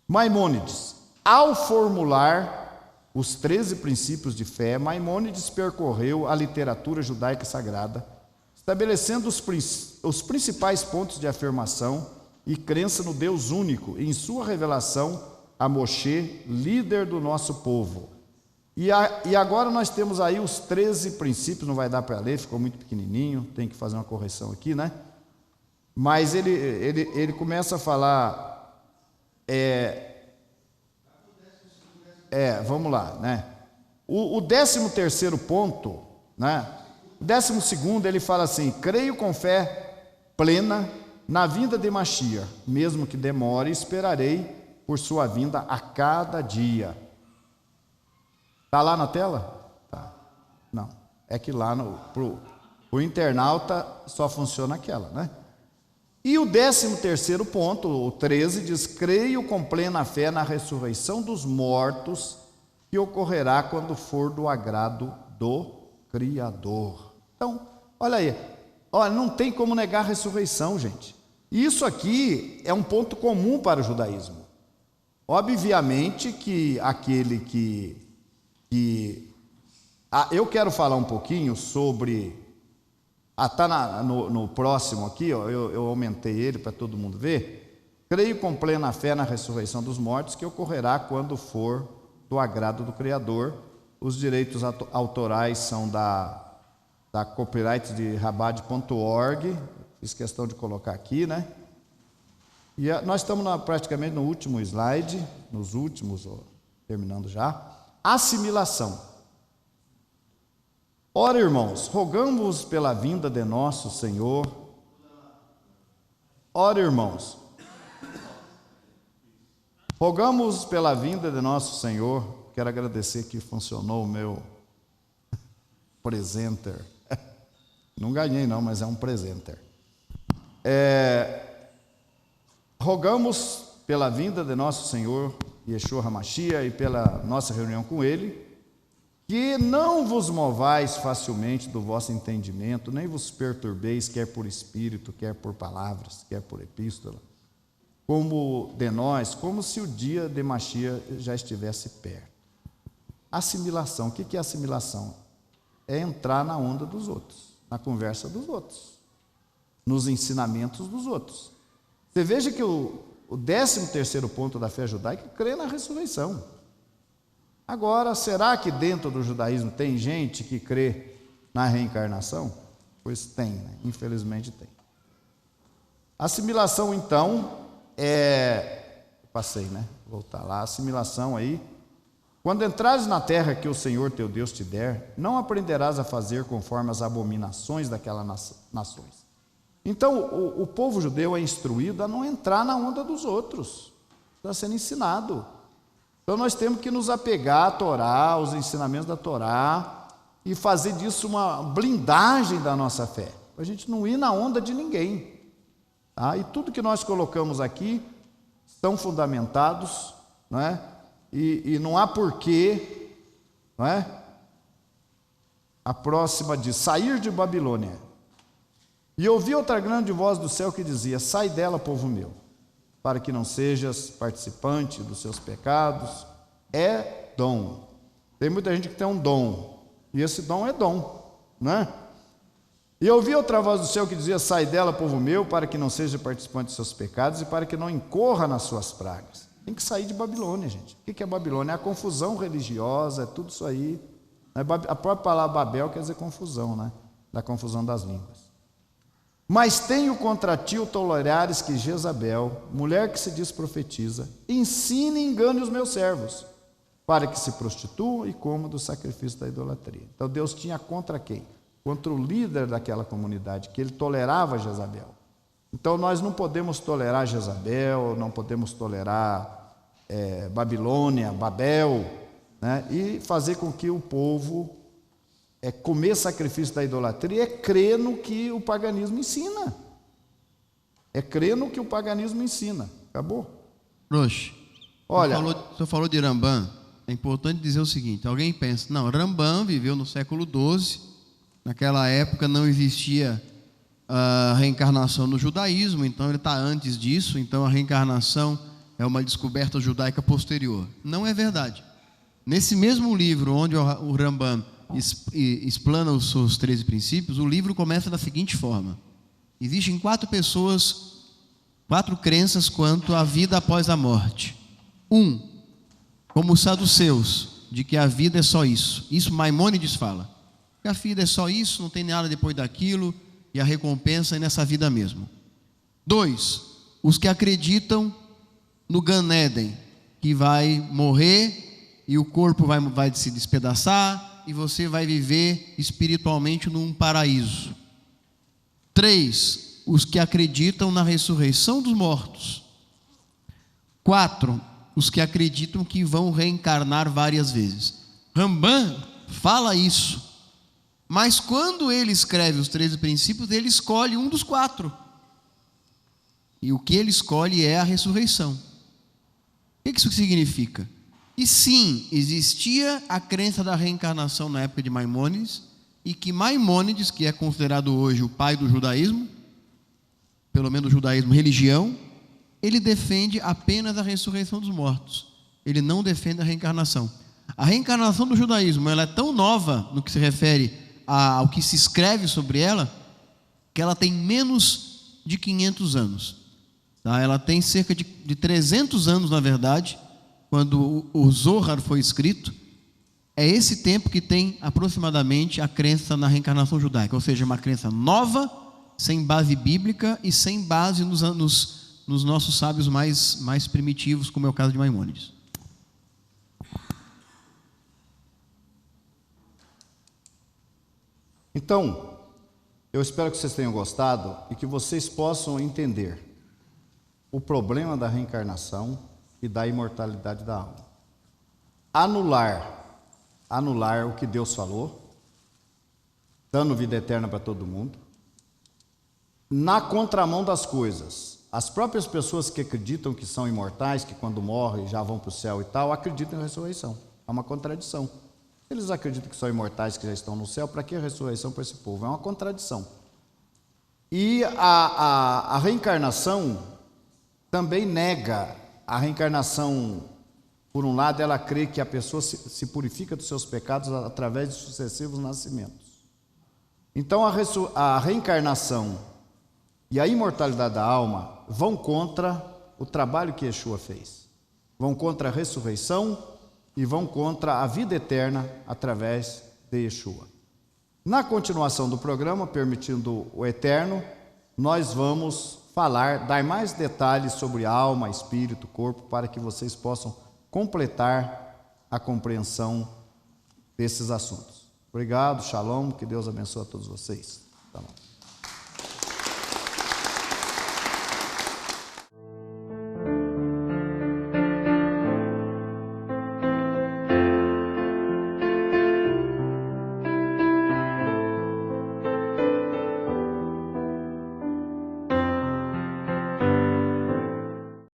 Maimônides, ao formular os 13 princípios de fé, Maimônides percorreu a literatura judaica sagrada, estabelecendo os principais pontos de afirmação e crença no Deus único, em sua revelação a Moshe, líder do nosso povo. E agora nós temos aí os 13 princípios, não vai dar para ler, ficou muito pequenininho, tem que fazer uma correção aqui, né? Mas ele começa a falar, vamos lá, né? O 13º ponto, né? O 12º ele fala assim: creio com fé plena na vinda de Mashiach, mesmo que demore, esperarei por sua vinda a cada dia. Está lá na tela? Tá. Não, é que lá pro internauta só funciona aquela, né? E o 13º ponto, o 13, diz: creio com plena fé na ressurreição dos mortos, que ocorrerá quando for do agrado do Criador. Então, olha aí, não tem como negar a ressurreição, gente. Isso aqui é um ponto comum para o judaísmo. Obviamente que aquele que eu quero falar um pouquinho sobre... Está no próximo aqui, eu aumentei ele para todo mundo ver. Creio com plena fé na ressurreição dos mortos, que ocorrerá quando for do agrado do Criador. Os direitos autorais são da copyright de rabad.org, fiz questão de colocar aqui, né? E nós estamos praticamente no último slide, nos últimos, terminando já. Assimilação. Ora, irmãos, rogamos pela vinda de nosso Senhor. Ora, irmãos, rogamos pela vinda de nosso Senhor. Quero agradecer que funcionou o meu presenter. Não ganhei não, mas é um presenter. Rogamos pela vinda de nosso Senhor Yeshua HaMashiach e pela nossa reunião com Ele, que não vos movais facilmente do vosso entendimento, nem vos perturbeis, quer por espírito, quer por palavras, quer por epístola, como de nós, como se o dia de Mashiach já estivesse perto. Assimilação. O que é assimilação? É entrar na onda dos outros, na conversa dos outros, nos ensinamentos dos outros. Você veja que o 13º ponto da fé judaica crê na ressurreição. Agora, será que dentro do judaísmo tem gente que crê na reencarnação? Pois tem, né? Infelizmente tem. Assimilação, então, passei, né? Vou voltar lá. Assimilação aí. Quando entrares na terra que o Senhor teu Deus te der, não aprenderás a fazer conforme as abominações daquelas nações. Então, o povo judeu é instruído a não entrar na onda dos outros. Está sendo ensinado. Então, nós temos que nos apegar à Torá, aos ensinamentos da Torá, e fazer disso uma blindagem da nossa fé, para a gente não ir na onda de ninguém. Tá? E tudo que nós colocamos aqui estão fundamentados, não é? E não há porquê, não é? A próxima diz: sair de Babilônia. E ouvi outra grande voz do céu que dizia: sai dela, povo meu, para que não sejas participante dos seus pecados. é dom. Tem muita gente que tem um dom, e esse dom é dom, né? E eu ouvi outra voz do céu que dizia: sai dela, povo meu, para que não seja participante dos seus pecados e para que não incorra nas suas pragas. Tem que sair de Babilônia, gente. O que é Babilônia? É a confusão religiosa, é tudo isso aí. A própria palavra Babel quer dizer confusão, né? Da confusão das línguas. Mas tenho contra ti o tolerares que Jezabel, mulher que se diz profetiza, ensine e engane os meus servos, para que se prostituam e comam do sacrifício da idolatria. Então Deus tinha contra quem? Contra o líder daquela comunidade, que ele tolerava Jezabel. Então nós não podemos tolerar Jezabel, não podemos tolerar Babilônia, Babel, né? E fazer com que o povo comer sacrifício da idolatria é crer no que o paganismo ensina. É crer no que o paganismo ensina. Acabou? Roche, olha, o senhor falou de Rambam. É importante dizer o seguinte: alguém pensa, não, Rambam viveu no século XII, naquela época não existia a reencarnação no judaísmo, então ele está antes disso, então a reencarnação é uma descoberta judaica posterior. Não é verdade. Nesse mesmo livro, onde o Rambam explana os seus 13 princípios, o livro começa da seguinte forma: existem 4 crenças quanto à vida após a morte. Como os saduceus, de que a vida é só isso. Isso Maimônides fala. Que a vida é só isso, não tem nada depois daquilo, e a recompensa é nessa vida mesmo. 2, os que acreditam no Gan Eden, que vai morrer e o corpo vai se despedaçar e você vai viver espiritualmente num paraíso. 3, os que acreditam na ressurreição dos mortos. 4, os que acreditam que vão reencarnar várias vezes. Rambam fala isso, mas quando ele escreve os 13 princípios, ele escolhe um dos 4. E o que ele escolhe é a ressurreição. O que isso significa? E sim, existia a crença da reencarnação na época de Maimônides, e que Maimônides, que é considerado hoje o pai do judaísmo, pelo menos o judaísmo religião, ele defende apenas a ressurreição dos mortos. Ele não defende a reencarnação. A reencarnação do judaísmo, ela é tão nova no que se refere ao que se escreve sobre ela, que ela tem menos de 500 anos. Tá? Ela tem cerca de 300 anos, na verdade, quando o Zohar foi escrito. É esse tempo que tem aproximadamente a crença na reencarnação judaica, ou seja, uma crença nova, sem base bíblica e sem base nos nossos sábios mais primitivos, como é o caso de Maimônides. Então, eu espero que vocês tenham gostado e que vocês possam entender o problema da reencarnação e da imortalidade da alma. Anular o que Deus falou, dando vida eterna para todo mundo, na contramão das coisas. As próprias pessoas que acreditam que são imortais, que quando morrem já vão para o céu e tal, acreditam em ressurreição. É uma contradição. Eles acreditam que são imortais, que já estão no céu, para que a ressurreição para esse povo? É uma contradição. E a reencarnação também nega. A reencarnação, por um lado, ela crê que a pessoa se purifica dos seus pecados através de sucessivos nascimentos. Então a reencarnação e a imortalidade da alma vão contra o trabalho que Yeshua fez. Vão contra a ressurreição e vão contra a vida eterna através de Yeshua. Na continuação do programa, permitindo o eterno, nós vamos dar mais detalhes sobre alma, espírito, corpo, para que vocês possam completar a compreensão desses assuntos. Obrigado, shalom, que Deus abençoe a todos vocês. Tá bom.